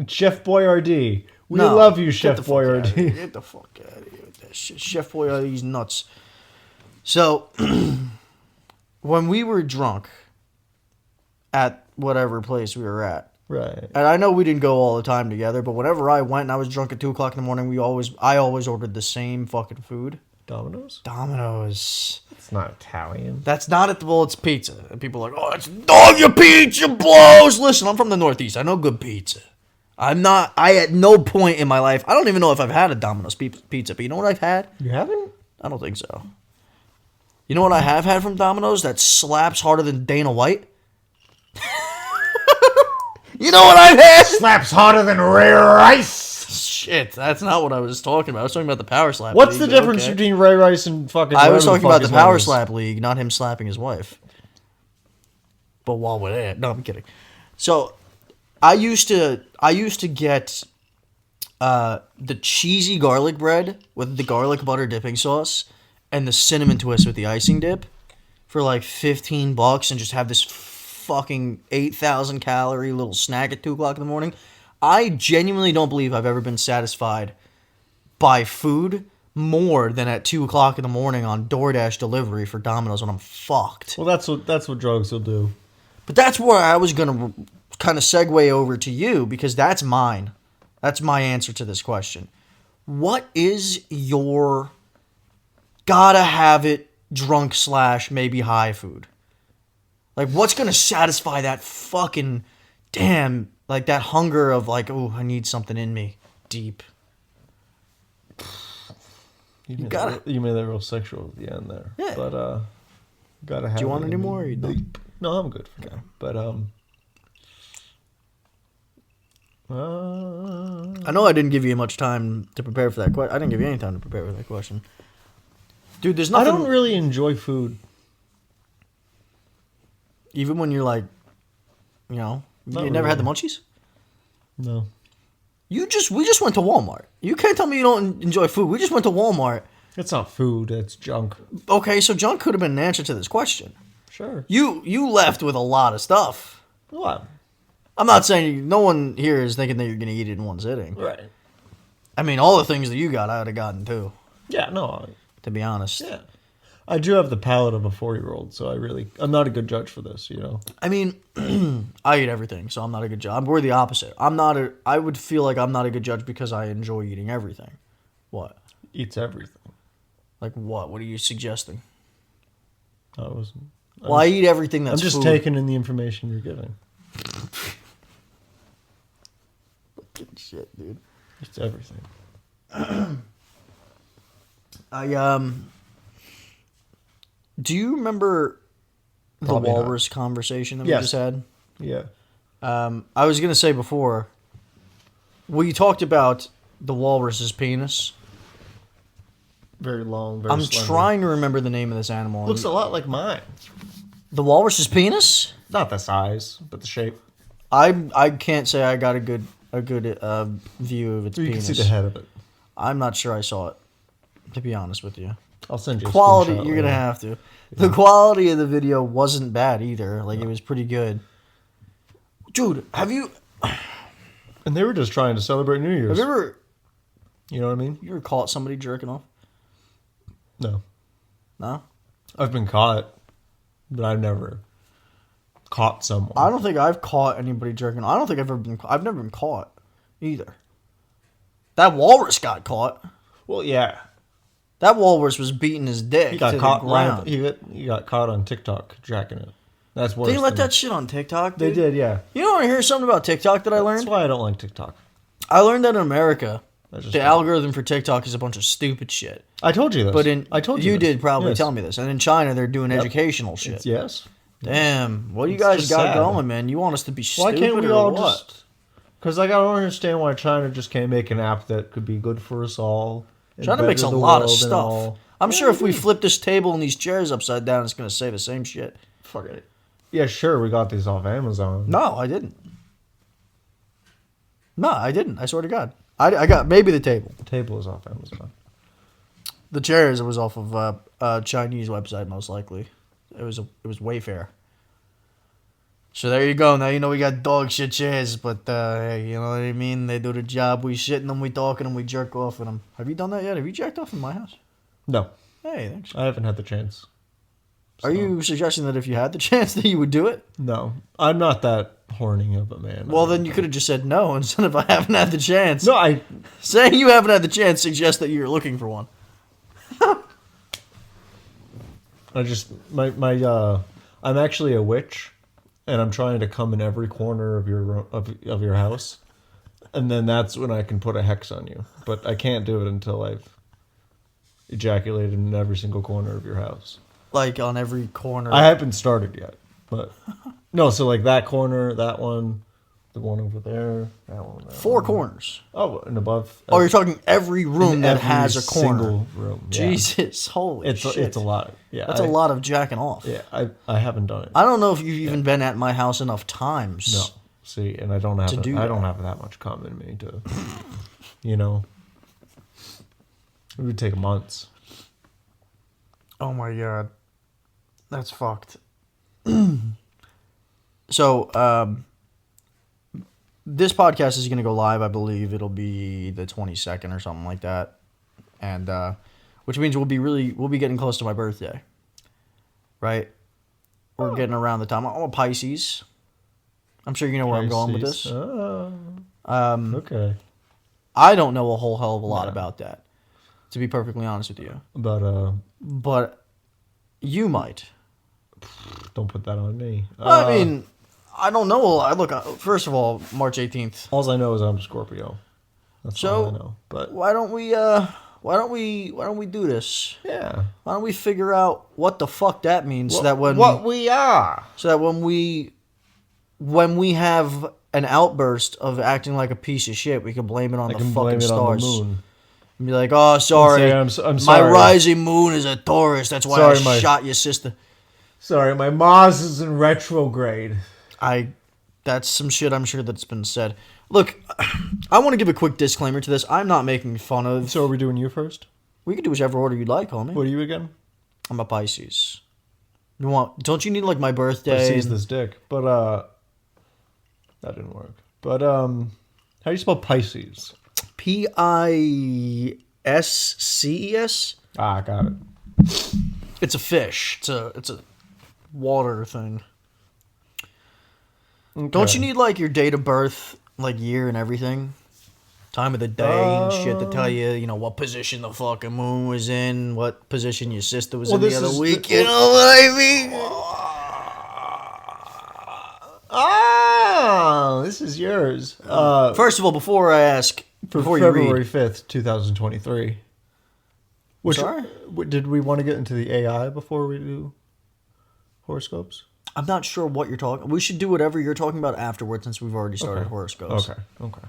Chef Boyardee. We no, love you, get Chef the fuck outta here. Boyardee. Get the fuck out of here with that shit. Chef Boyardee's nuts. So, when we were drunk at whatever place we were at, Right. and I know we didn't go all the time together, but whenever I went and I was drunk at 2 o'clock in the morning, I always ordered the same fucking food. Domino's? Domino's. It's not Italian. That's not at the, well, it's pizza. And people are like, oh, it's dog, your pizza blows. Listen, I'm from the Northeast. I know good pizza. I at no point in my life, I don't even know if I've had a Domino's pizza, but you know what I've had? You haven't? I don't think so. You know what I have had from Domino's that slaps harder than Dana White? You know what I've had? Slaps harder than rare rice. Shit, that's not what I was talking about. I was talking about the Power Slap What's League, the but difference okay. between Ray Rice and fucking? I was talking about the Power name is? Slap League, not him slapping his wife. But while we're there, no, I'm kidding. So, I used to get the cheesy garlic bread with the garlic butter dipping sauce and the cinnamon twist with the icing dip for like $15 and just have this fucking 8,000 calorie little snack at 2 o'clock in the morning. I genuinely don't believe I've ever been satisfied by food more than at 2 o'clock in the morning on DoorDash delivery for Domino's when I'm fucked. Well, that's what drugs will do. But that's where I was going to kind of segue over to you because that's mine. That's my answer to this question. What is your gotta have it drunk / maybe high food? Like, what's going to satisfy that fucking damn, like that hunger of like, oh, I need something in me deep. You made that real sexual at the end there. Yeah. But gotta have. Do you want it any in more? Or you done? deep. No, I'm good for now. But I know I didn't give you much time to prepare for that question. I didn't give you any time to prepare for that question. Dude, there's I nothing... don't really enjoy food. Even when you're like, you know, Not you never had the really. munchies? No. We just went to Walmart. You can't tell me you don't enjoy food. We just went to Walmart. It's not food. It's junk. Okay, so junk could have been an answer to this question. Sure. You left with a lot of stuff. What? I'm not saying no one here is thinking that you're going to eat it in one sitting. Right. I mean, all the things that you got, I would have gotten too, Yeah. No. to be honest. Yeah. I do have the palate of a 4-year-old, so I'm not a good judge for this, you know. I mean, I eat everything, so I'm not a good judge. We're the opposite. I would feel like I'm not a good judge because I enjoy eating everything. What? Eats everything. Like what? What are you suggesting? I I eat everything that's I'm just food. taking in the information you're giving. shit, dude. It's everything. Do you remember the Probably not. Walrus conversation that we Yes. just had? Yeah. I was gonna say before. We talked about the walrus's penis. Very long, very I'm slender. trying to remember the name of this animal. Looks a lot like mine. The walrus's penis? Not the size, but the shape. I can't say I got a good view of its You penis. can see the head of it. I'm not sure I saw it, to be honest with you. I'll send you a Quality, screenshot you're gonna later. have to. The quality of the video wasn't bad either. Like, it was pretty good. Dude, have you And they were just trying to celebrate New Year's. You know what I mean? you ever caught somebody jerking off? No. No? I've been caught, but I've never caught someone. I don't think I've caught anybody jerking off. I don't think I've never been caught either. That walrus got caught. Well, yeah. That walrus was beating his dick He got to caught the ground. He got caught on TikTok jacking it. That's worse. They let than- that shit on TikTok, They dude? did, yeah. You know, want to hear something about TikTok that I That's learned? why I don't like TikTok. I learned that in America, I just the don't. algorithm for TikTok is a bunch of stupid shit. I told you this. But I told you you this. did probably Yes. tell me this. And in China, they're doing Yep. educational shit. Yes. Damn, what do you It's guys just got sad. going, man? You want us to be Why stupid can't we or all what? just... Because I don't understand why China just can't make an app that could be good for us all. and China makes a better the lot of world and stuff. all. I'm Yeah, sure I if we agree. flip this table and these chairs upside down, it's going to say the same shit. Fuck it. Yeah, sure, we got these off Amazon. No, I didn't. No, I didn't. I swear to God. I got maybe the table. The table is off Amazon. The chairs, it was off of a Chinese website, most likely. It was Wayfair. So there you go. Now you know we got dog shit chairs, but hey, you know what I mean? They do the job. We shit in them, we talk in them, we jerk off in them. Have you done that yet? Have you jacked off in my house? No, Hey, thanks. I haven't had the chance. Are you suggesting that if you had the chance that you would do it? No, I'm not that horny of a man. Well, then you could have just said no instead of I haven't had the chance. No, I... Saying you haven't had the chance suggests that you're looking for one. I just... I'm actually a witch, and I'm trying to come in every corner of your house, and then that's when I can put a hex on you. But I can't do it until I've ejaculated in every single corner of your house. Like on every corner. I haven't started yet, but... No, so like that corner, that one, the one over there, that one. That 4 one. corners. Oh, and above. Oh, you're talking every room in that every has a corner. Single room. Yeah. Jesus, holy shit. It's a lot. Yeah, That's a lot of jacking off. Yeah, I haven't done it. I don't know if you've even been at my house enough times. No, see, and I don't have To do I don't that. have that much cum in me to, you know. It would take months. Oh my god. That's fucked. So, this podcast is going to go live, I believe. It'll be the 22nd or something like that. And, which means we'll be getting close to my birthday. Right? We're getting around the time. I'm a Pisces. I'm sure you know where I'm going with this. Oh, okay. I don't know a whole hell of a lot No. about that, to be perfectly honest with you. But You might. don't put that on me. I mean, I don't know a lot. Look, first of all, March 18th. all I know is I'm a Scorpio. That's So, all I know. But Why don't we do this? yeah, Why don't we figure out what the fuck that means so that when we have an outburst of acting like a piece of shit, we can blame it on I the can fucking blame it stars. on the moon. And be like, oh, sorry, Say, I'm my sorry. rising moon is a Taurus. That's why Sorry, I my- shot your sister. Sorry, my Mars is in retrograde. That's some shit I'm sure that's been said. Look, I want to give a quick disclaimer to this. I'm not making fun of. So are we doing you first? We can do whichever order you'd like, homie. What are you again? I'm a Pisces. Don't you need like my birthday? I sees this dick, but that didn't work. But how do you spell Pisces? Pisces. Ah, got it. It's a fish. It's a water thing. Okay. Don't you need like your date of birth, like year and everything? Time of the day and shit to tell you, what position the fucking moon was in, what position your sister was in the other week. You know what I mean? No, this is yours. First of all, before I ask, before you February read, 5th, 2023. Sorry? Did we want to get into the AI before we do horoscopes? I'm not sure what you're talking. We should do whatever you're talking about afterwards, since we've already started horoscopes. Okay.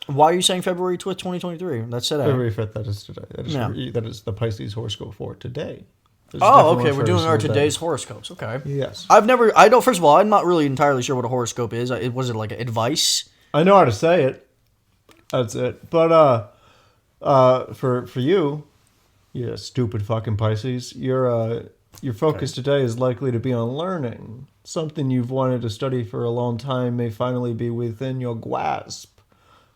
Why are you saying February 2023? That's today. February 5th, that is today. That is the Pisces horoscope for today. Oh, okay. We're doing our today's horoscopes. Okay. Yes. I don't. First of all, I'm not really entirely sure what a horoscope is. Was it like advice? I know how to say it. That's it. But for you stupid fucking Pisces, your focus today is likely to be on learning. Something you've wanted to study for a long time may finally be within your grasp.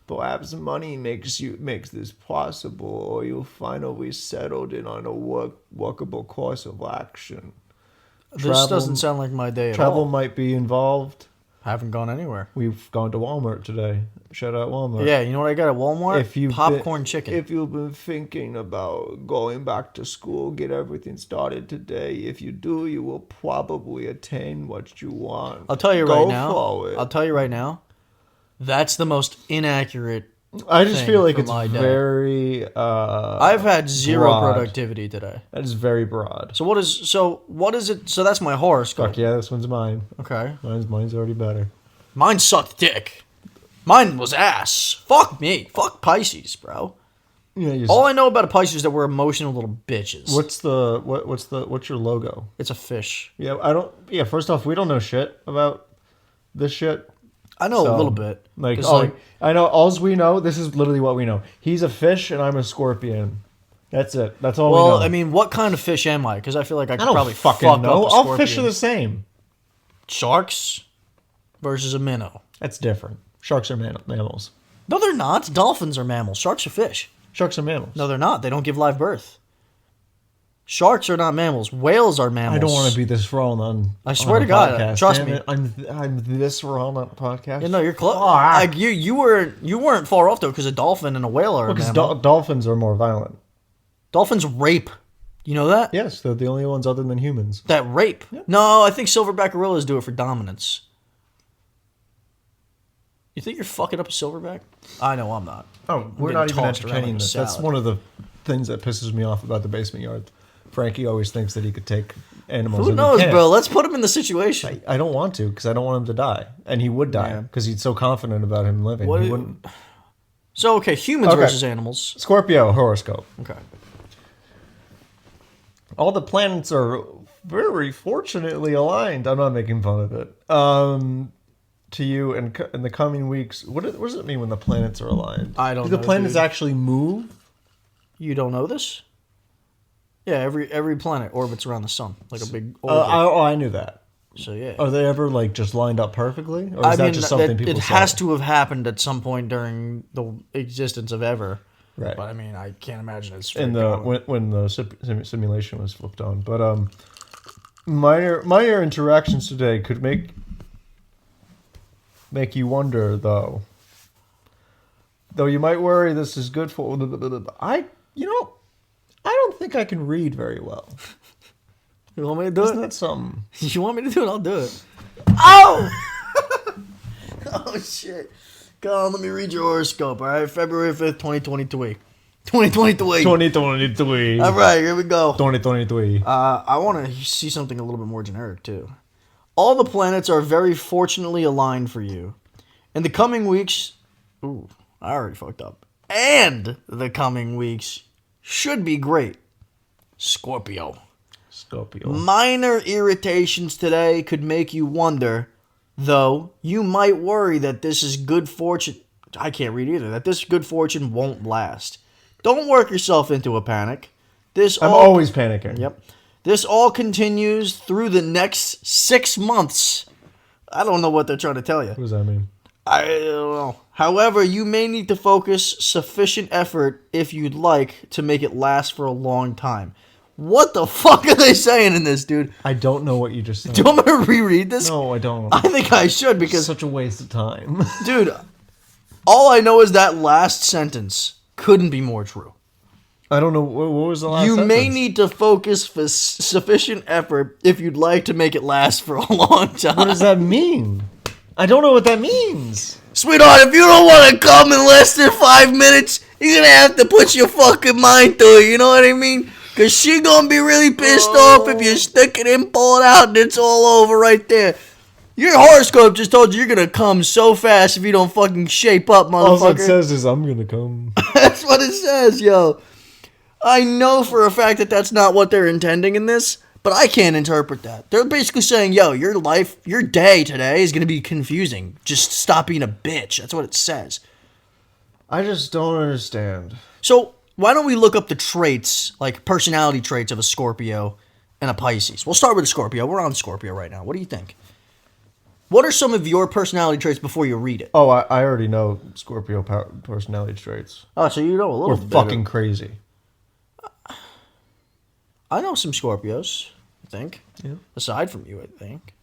Perhaps money makes this possible, or you'll finally settled in on a workable course of action. This doesn't sound like my day at all. Travel might be involved. Haven't gone anywhere. We've gone to Walmart today. Shout out Walmart. Yeah, you know what I got at Walmart? Popcorn chicken. If you've been thinking about going back to school, get everything started today. If you do, you will probably attain what you want. I'll tell you right now. For it. I'll tell you right now. That's the most inaccurate. I just feel like it's my day. very. I've had zero broad. productivity today. That is very broad. So what is it? So that's my horoscope. Fuck yeah, this one's mine. Okay. Mine's already better. Mine sucked dick. Mine was ass. Fuck me. Fuck Pisces, bro. Yeah. All I know about a Pisces is that we're emotional little bitches. What's your logo? It's a fish. Yeah, Yeah, first off, we don't know shit about this shit. I know a little bit. I know. All we know. This is literally what we know. He's a fish, and I'm a scorpion. That's it. That's all we know. Well, I mean, what kind of fish am I? Because I feel like I could probably fucking fuck know. up a All fish are scorpion. the same. Sharks versus a minnow. That's different. Sharks are mammals. No, they're not. Dolphins are mammals. Sharks are fish. Sharks are mammals. No, they're not. They don't give live birth. Sharks are not mammals. Whales are mammals. I don't want to be this wrong on. I swear on to a God, podcast. trust Damn me. it, I'm this wrong on a podcast. Yeah, no, you're close. Fuck. Like you weren't far off though, because a dolphin and a whale are a Because mammal. dolphins are more violent. Dolphins rape. You know that? Yes, they're the only ones other than humans. That rape. Yeah. No, I think silverback gorillas do it for dominance. You think you're fucking up a silverback? I know I'm not. Oh, we're not even entertaining this. That's one of the things that pisses me off about the basement yard. Frankie always thinks that he could take animals. Who knows, bro? Let's put him in the situation. I don't want to, because I don't want him to die. And he would die, because he's so confident about him living. He wouldn't. So, okay, humans versus animals. Scorpio horoscope. Okay. All the planets are very fortunately aligned. I'm not making fun of it. To you in the coming weeks. What does it mean when the planets are aligned? I don't know. Do the planets actually move? You don't know this? Yeah, every planet orbits around the sun like a big orbit. I knew that. So yeah. Are they ever just lined up perfectly, or is that just something people say? It has to have happened at some point during the existence of ever. Right. But I mean, I can't imagine it's when the simulation was flipped on. But minor interactions today could make you wonder, though. Though you might worry this is good for I don't think I can read very well. You want me to do Isn't it? that something? You want me to do it? I'll do it. Oh! Oh, shit. Come on, let me read your horoscope, all right? February 5th, 2023. 2023. 2023. All right, here we go. 2023. I want to see something a little bit more generic, too. All the planets are very fortunately aligned for you. In the coming weeks... Ooh, I already fucked up. And the coming weeks should be great. Scorpio. Minor irritations today could make you wonder, though you might worry that this is good fortune. I can't read either. That this good fortune won't last. Don't work yourself into a panic. I'm always panicking. Yep. This all continues through the next 6 months. I don't know what they're trying to tell you. What does that mean? I don't know. However, you may need to focus sufficient effort if you'd like to make it last for a long time. What the fuck are they saying in this, dude? I don't know what you just said. Do you want me to reread this? No, I don't. I think I should because... It's such a waste of time. Dude, all I know is that last sentence couldn't be more true. I don't know. What was the last sentence? You may sentence? need to focus for sufficient effort if you'd like to make it last for a long time. What does that mean? I don't know what that means. Sweetheart, if you don't want to come in less than 5 minutes, you're going to have to put your fucking mind to it, you know what I mean? Because she going to be really pissed off if you stick it in, pull it out, and it's all over right there. Your horoscope just told you you're going to come so fast if you don't fucking shape up, motherfucker. All it says is, I'm going to come. That's what it says, yo. I know for a fact that that's not what they're intending in this, but I can't interpret that. They're basically saying, yo, your life, your day today is going to be confusing. Just stop being a bitch. That's what it says. I just don't understand. So why don't we look up the traits, like personality traits of a Scorpio and a Pisces? We'll start with a Scorpio. We're on Scorpio right now. What do you think? What are some of your personality traits before you read it? Oh, I already know Scorpio personality traits. Oh, so you know a little We're bit. fucking crazy. I know some Scorpios, I think. Yeah. Aside from you, I think.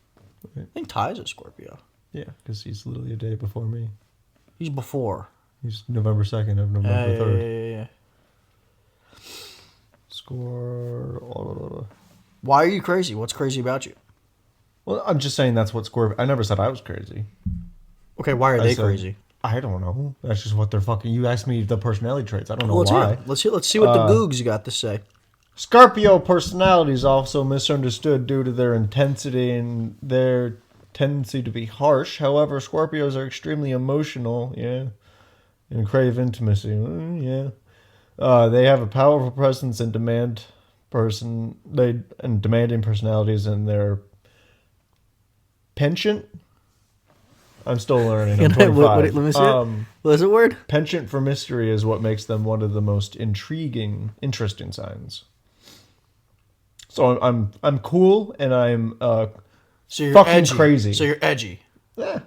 Right. I think Ty's a Scorpio. Yeah, because he's literally a day before me. He's before. He's November 2nd of November 3rd. Yeah. Score. Why are you crazy? What's crazy about you? Well, I'm just saying that's what Scorpio. I never said I was crazy. Okay, why are they said, crazy? I don't know. That's just what they're fucking. You asked me the personality traits. I don't know Let's why. hear it. Let's see what the Googs got to say. Scorpio personality is also misunderstood due to their intensity and their tendency to be harsh. However, Scorpios are extremely emotional, and crave intimacy. They have a powerful presence and demanding personalities, and their penchant. I'm still learning. I'm 25. Let me see it. What is the word? Penchant for mystery is what makes them one of the most interesting signs. So I'm cool and I'm So you're fucking edgy. crazy. So you're edgy. Yeah.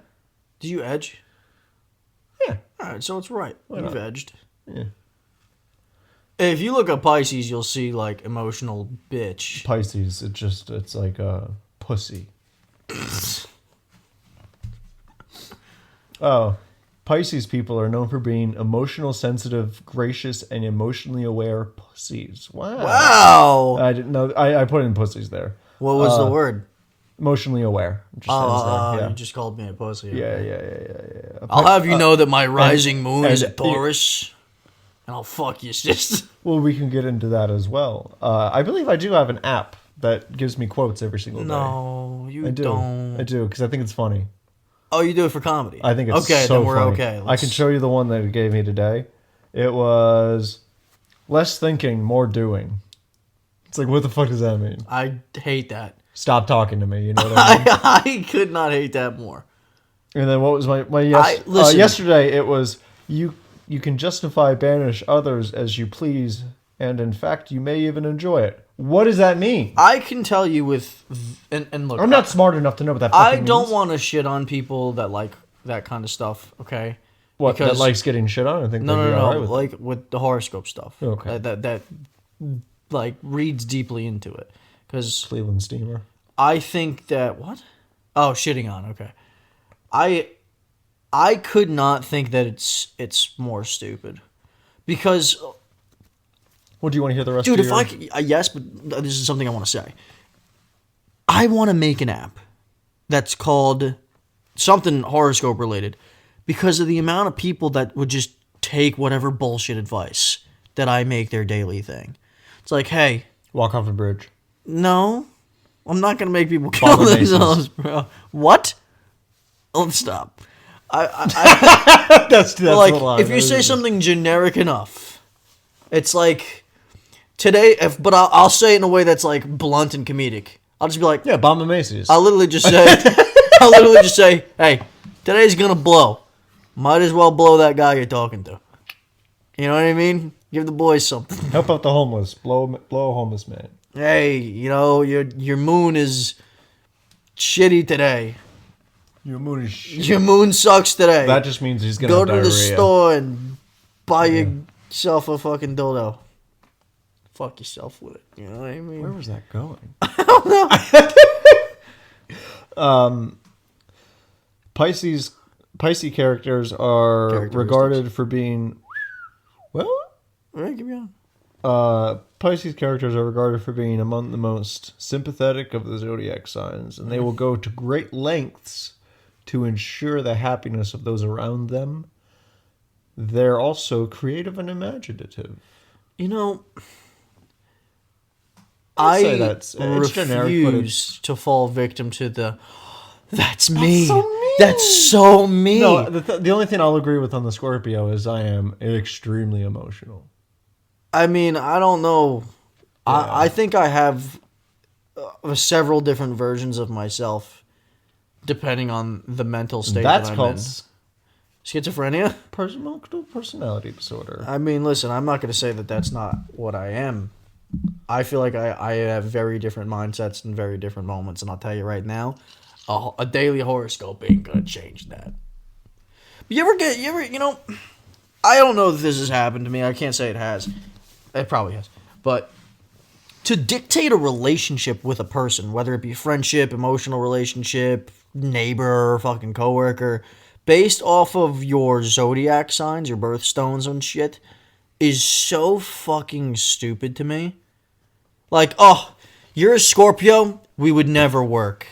Do you edge? Yeah. All right, so it's right. You've edged. Yeah. If you look at Pisces, you'll see like emotional bitch. Pisces, it's like a pussy. Oh, Pisces people are known for being emotional, sensitive, gracious, and emotionally aware pussies. Wow. I didn't know. I put in pussies there. What was the word? Emotionally aware. It just ends there. Yeah. You just called me a pussy. Yeah. I'll have you know that my rising moon is a and- Taurus, and I'll fuck you, sis. Well, we can get into that as well. I believe I do have an app that gives me quotes every single day. No, you I do. don't. I do, because I think it's funny. Oh, you do it for comedy? I think it's okay. so Then we're funny. okay. I can show you the one that it gave me today. It was less thinking, more doing. It's like, what the fuck does that mean? I hate that. Stop talking to me. You know what I mean? I could not hate that more. And then what was my listen. yesterday? It was you can justify banish others as you please, and in fact, you may even enjoy it. What does that mean? I can tell you with and look. I'm not smart enough to know what that fucking I means. don't want to shit on people that like that kind of stuff. Okay. What, Because- that likes getting shit on? I think No, they'd be no, alright no. with it. Like with the horoscope stuff. Okay. That like reads deeply into it because Cleveland Steamer. I think that what? Oh, shitting on. Okay. I could not think that it's more stupid because What do you want to hear the rest dude, of if your... I could, yes, but this is something I want to say. I want to make an app that's called something horoscope related because of the amount of people that would just take whatever bullshit advice that I make their daily thing. It's like, hey, Walk off a bridge. no, I'm not gonna make people kill Bomb themselves, bro. What? Let's stop. I That's like the line. if you say something generic enough, it's like today. But I'll say it in a way that's like blunt and comedic. I'll just be like, Yeah, bomb the Macy's. I'll literally just say, hey, today's gonna blow. Might as well blow that guy you're talking to. You know what I mean? Give the boys something. Help out the homeless. Blow a homeless man. Hey, you know your moon is shitty today. Your moon is shit. Your moon sucks today. That just means he's gonna Go have to the diarrhea. store and buy yourself a fucking dildo. Fuck yourself with it. You know what I mean? Where was that going? Pisces characters are regarded for being... Well? All right, keep going. Pisces characters are regarded for being among the most sympathetic of the zodiac signs, and they will go to great lengths to ensure the happiness of those around them, they're also creative and imaginative. You know, I'd say it's generic, but refuse to fall victim to the, that's me. so me. That's so me. No, the only thing I'll agree with on the Scorpio is I am extremely emotional. I mean, I don't know. Yeah. I think I have several different versions of myself, depending on the mental state That's that I'm called in. Schizophrenia? multiple personality disorder. I mean, listen, I'm not going to say that that's not what I am. I feel like I have very different mindsets in very different moments, and I'll tell you right now, a daily horoscope ain't going to change that. But you know, I don't know if this has happened to me. I can't say it has. It probably has. But to dictate a relationship with a person, whether it be friendship, emotional relationship, neighbor, fucking coworker, based off of your zodiac signs, your birthstones and shit, is so fucking stupid to me. Like, oh, you're a Scorpio, we would never work.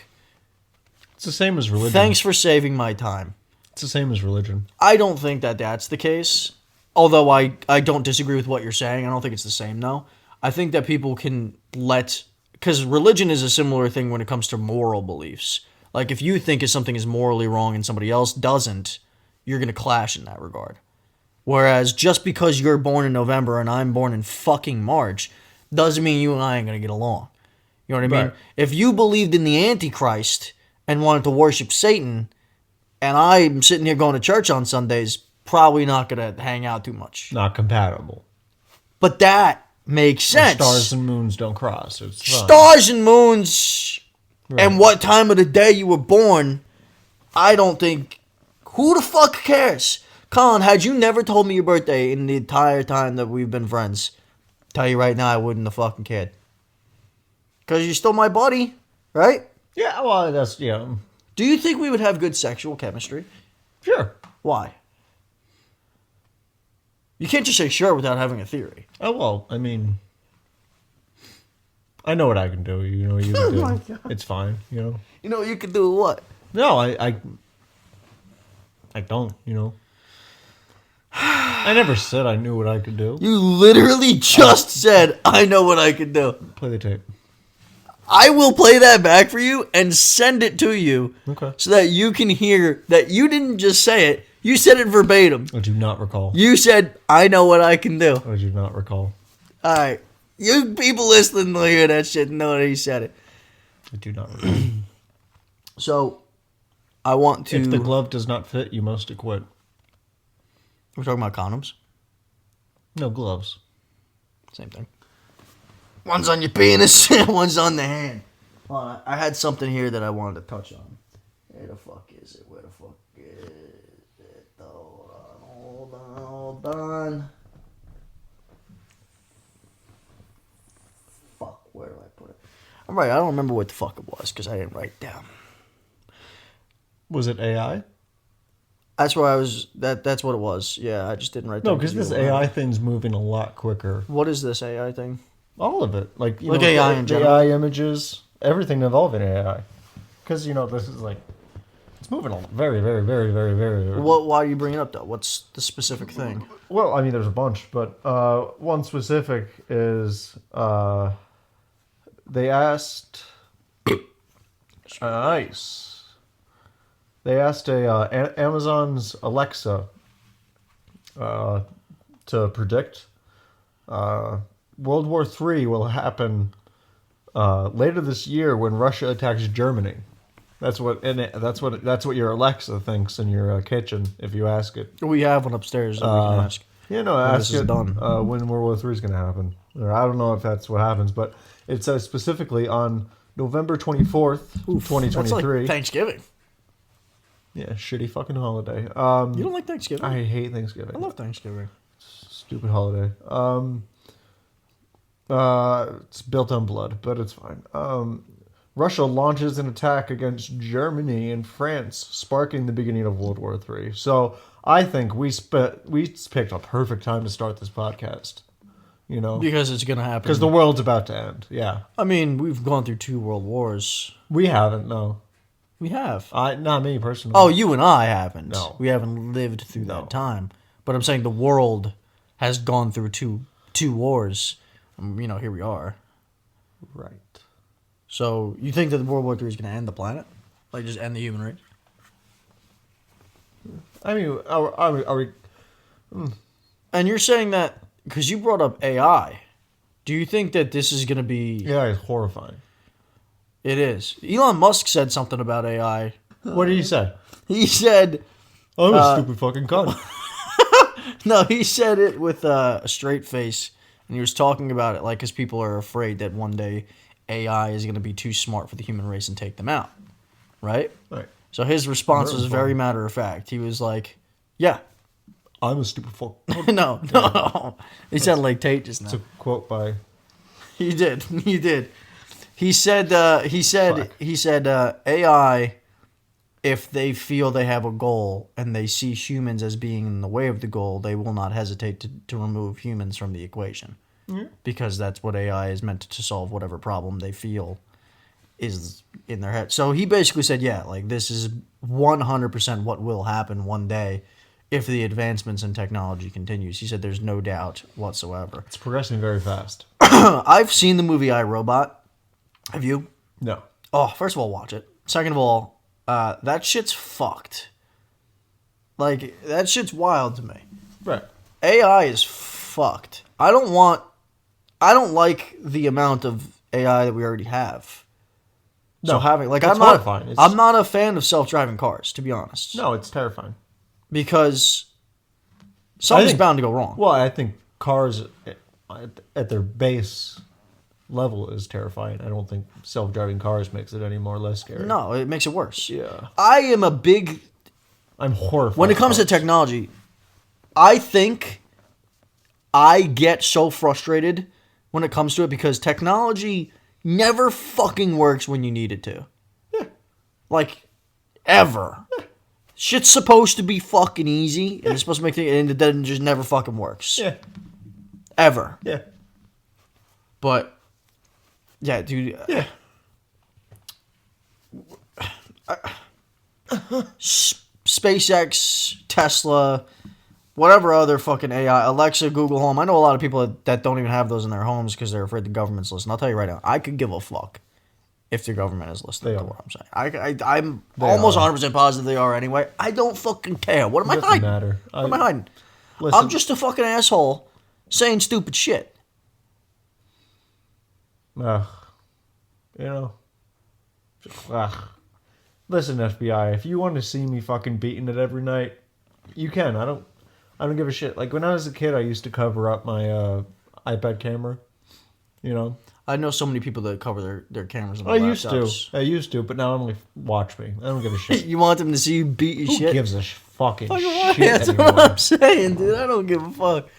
It's the same as religion. Thanks for saving my time. It's the same as religion. I don't think that that's the case. Although I don't disagree with what you're saying. I don't think it's the same, though. I think that people can because religion is a similar thing when it comes to moral beliefs. Like, if you think something is morally wrong and somebody else doesn't, you're going to clash in that regard. Whereas, just because you're born in November and I'm born in fucking March, doesn't mean you and I ain't going to get along. You know what I mean? Right. If you believed in the Antichrist and wanted to worship Satan, and I'm sitting here going to church on Sundays, probably not going to hang out too much. Not compatible. But that makes sense. Stars and moons don't cross. It's fine. Stars and moons, Right. and what time of the day you were born, I don't think. Who the fuck cares? Colin, had you never told me your birthday in the entire time that we've been friends, tell you right now, I wouldn't have fucking cared. Because you're still my buddy, right? Yeah, well, that's, yeah. Do you think we would have good sexual chemistry? Sure. Why? You can't just say sure without having a theory. Oh, well, I mean, I know what I can do. You know what you can do. Oh my God. It's fine, you know. You know, you could do what? No, I don't, you know. I never said I knew what I could do. You literally just said, I know what I could do. Play the tape. I will play that back for you and send it to you. Okay. So that you can hear that you didn't just say it. You said it verbatim. I do not recall. You said, I know what I can do. I do not recall. All right. You people listening to hear that shit know that he said it. I do not recall. So, I want to... If the glove does not fit, you must acquit. We're talking about condoms? No gloves. Same thing. One's on your penis, one's on the hand. Hold on, I had something here that I wanted to touch on. Where the fuck is it? Where the fuck is it? Hold on. Fuck, where do I put it? I'm right, I don't remember what the fuck it was because I didn't write it down. Was it AI? That's where I was. That's what it was. Yeah, I just didn't write. No, down because this you were AI right. thing's moving a lot quicker. What is this AI thing? All of it, like you Like know, AI in general. AI images, everything involving AI. Because you know this is like, it's moving very, very, very, very, very. Why are you bringing it up though? What's the specific thing? Well, I mean, there's a bunch, but one specific is they asked. Nice. They asked Amazon's Alexa to predict World War III will happen later this year when Russia attacks Germany. That's what your Alexa thinks in your kitchen if you ask it. We have one upstairs that we can ask. Yeah, no, When ask this is it done. when World War III is going to happen. Or I don't know if that's what happens, but it says specifically on November 24th, 2023. That's like Thanksgiving. Yeah, shitty fucking holiday. You don't like Thanksgiving? I hate Thanksgiving. I love Thanksgiving. Stupid holiday. It's built on blood, but it's fine. Russia launches an attack against Germany and France, sparking the beginning of World War III. So I think we picked a perfect time to start this podcast. You know, Because it's gonna happen. because the world's about to end. Yeah, I mean, we've gone through 2 world wars. we haven't. No, We have. Not me personally. Oh, you and I haven't. No. We haven't lived through that time. But I'm saying the world has gone through two wars. Here we are. Right. So you think that World War III is going to end the planet? Like, just end the human race? I mean, are we... And you're saying that because you brought up AI. Do you think that this is going to be... Yeah, it's horrifying. It is. Elon Musk said something about AI. What did he say? He said... I'm a stupid fucking cunt. No, he said it with a straight face. And he was talking about it like because people are afraid that one day AI is going to be too smart for the human race and take them out. Right? Right. So his response was very matter of fact. He was like, yeah. I'm a stupid fucking cunt. No. He sounded like Tate just now. It's a quote by... He did. He said AI, if they feel they have a goal and they see humans as being in the way of the goal, they will not hesitate to remove humans from the equation. Mm-hmm. Because that's what AI is meant to solve, whatever problem they feel is in their head. So he basically said, yeah, like this is 100% what will happen one day if the advancements in technology continues. He said there's no doubt whatsoever. It's progressing very fast. I've seen the movie I, Robot. Have you? No. Oh, first of all, watch it. Second of all, that shit's fucked. Like, that shit's wild to me. Right. AI is fucked. I don't like the amount of AI that we already have. No, so having like it's I'm not horrifying. I'm not a fan of self-driving cars, to be honest. No, it's terrifying. Because something's bound to go wrong. Well, I think cars at their base level is terrifying. I don't think self-driving cars makes it any more or less scary. No, it makes it worse. Yeah. I'm horrified. When it comes to technology, I think I get so frustrated when it comes to it because technology never fucking works when you need it to. Yeah. Like, ever. Yeah. Shit's supposed to be fucking easy, and it's supposed to make things, and it then just never fucking works. Yeah. Ever. Yeah. But, yeah, dude. Yeah. SpaceX, Tesla, whatever other fucking AI, Alexa, Google Home. I know a lot of people that don't even have those in their homes because they're afraid the government's listening. I'll tell you right now, I could give a fuck if the government is listening to what I'm saying. I'm almost 100% positive they are anyway. I don't fucking care. What am I hiding? Matter. What am I hiding? Listen, I'm just a fucking asshole saying stupid shit. You know. Listen, FBI, if you want to see me fucking beating it every night, you can. I don't give a shit. Like, when I was a kid, I used to cover up my iPad camera. You know? I know so many people that cover their cameras on their laptops. I used to, but now I'm like, watch me. I don't give a shit. You want them to see you beat your shit? Who gives a fucking shit That's anymore? what I'm saying, dude. I don't give a fuck.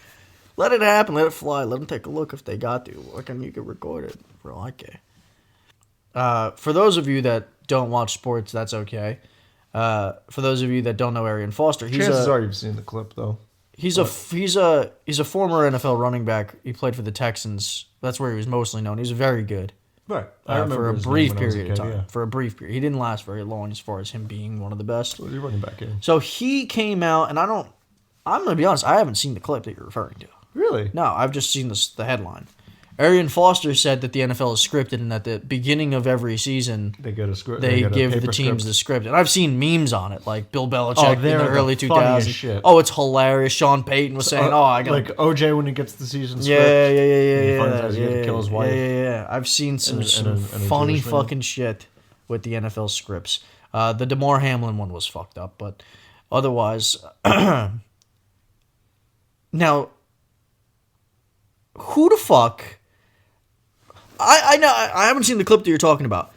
Let it happen. Let it fly. Let them take a look if they got to. You can record it for all I care. For those of you that don't watch sports, that's okay. For those of you that don't know Arian Foster, chances are you've seen the clip though. He's a former NFL running back. He played for the Texans. That's where he was mostly known. He was very good. Right. For a brief period of time. Yeah. For a brief period. He didn't last very long as far as him being one of the best. Well, you're running back in. So he came out, and I'm going to be honest, I haven't seen the clip that you're referring to. Really? No, I've just seen the headline. Arian Foster said that the NFL is scripted and at the beginning of every season they give the teams the script. And I've seen memes on it, like Bill Belichick in the early 2000s. Shit. Oh, it's hilarious. Sean Payton was saying, I got like OJ when he gets the season script. Yeah. He finds out he had to kill his wife. Yeah. I've seen some funny fucking shit with the NFL scripts. The DeMar Hamlin one was fucked up, but otherwise, now, who the fuck? I know I haven't seen the clip that you're talking about.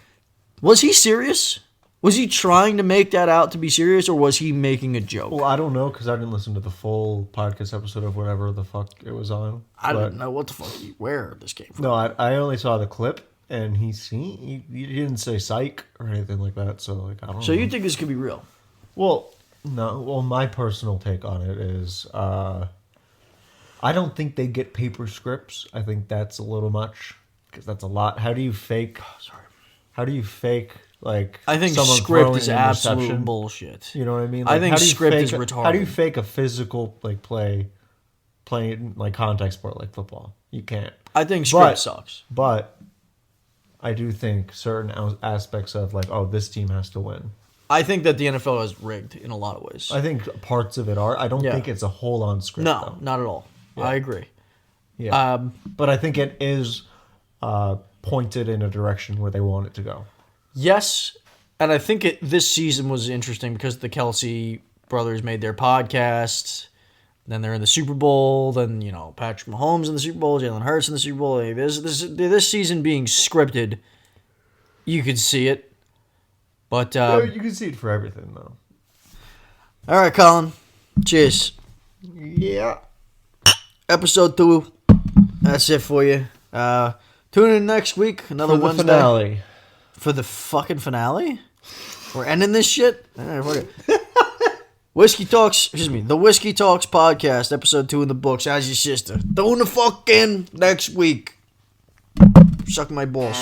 Was he serious? Was he trying to make that out to be serious, or was he making a joke? Well, I don't know because I didn't listen to the full podcast episode of whatever the fuck it was on. I don't know what the fuck where this came from. No, I only saw the clip, and he didn't say psych or anything like that. So like I don't know. So you think this could be real? Well, no. Well, my personal take on it is I don't think they get paper scripts. I think that's a little much. Because that's a lot. How do you fake like I think someone script throwing is an absolute interception. bullshit. You know what I mean? I think how do you script fake is How do you retarded. fake a physical like playing like contact sport like football? You can't. I think script sucks. But I do think certain aspects of like, oh, this team has to win. I think that the NFL is rigged in a lot of ways. I think parts of it are. I don't think it's a whole on script. No, though. not at all. Yeah. I agree. Yeah. But I think it is pointed in a direction where they want it to go. Yes, and I think this season was interesting because the Kelsey brothers made their podcast. Then they're in the Super Bowl. Then, Patrick Mahomes in the Super Bowl. Jalen Hurts in the Super Bowl. Like, this season being scripted, you could see it. But You can see it for everything, though. All right, Colin. Cheers. Yeah. Episode 2. That's it for you. Tune in next week. Another For the Wednesday. finale. For the fucking finale? We're ending this shit? All right, fuck it. The Whiskey Talks podcast, episode 2 in the books. How's your sister? Tune the fuck in next week. Suck my balls.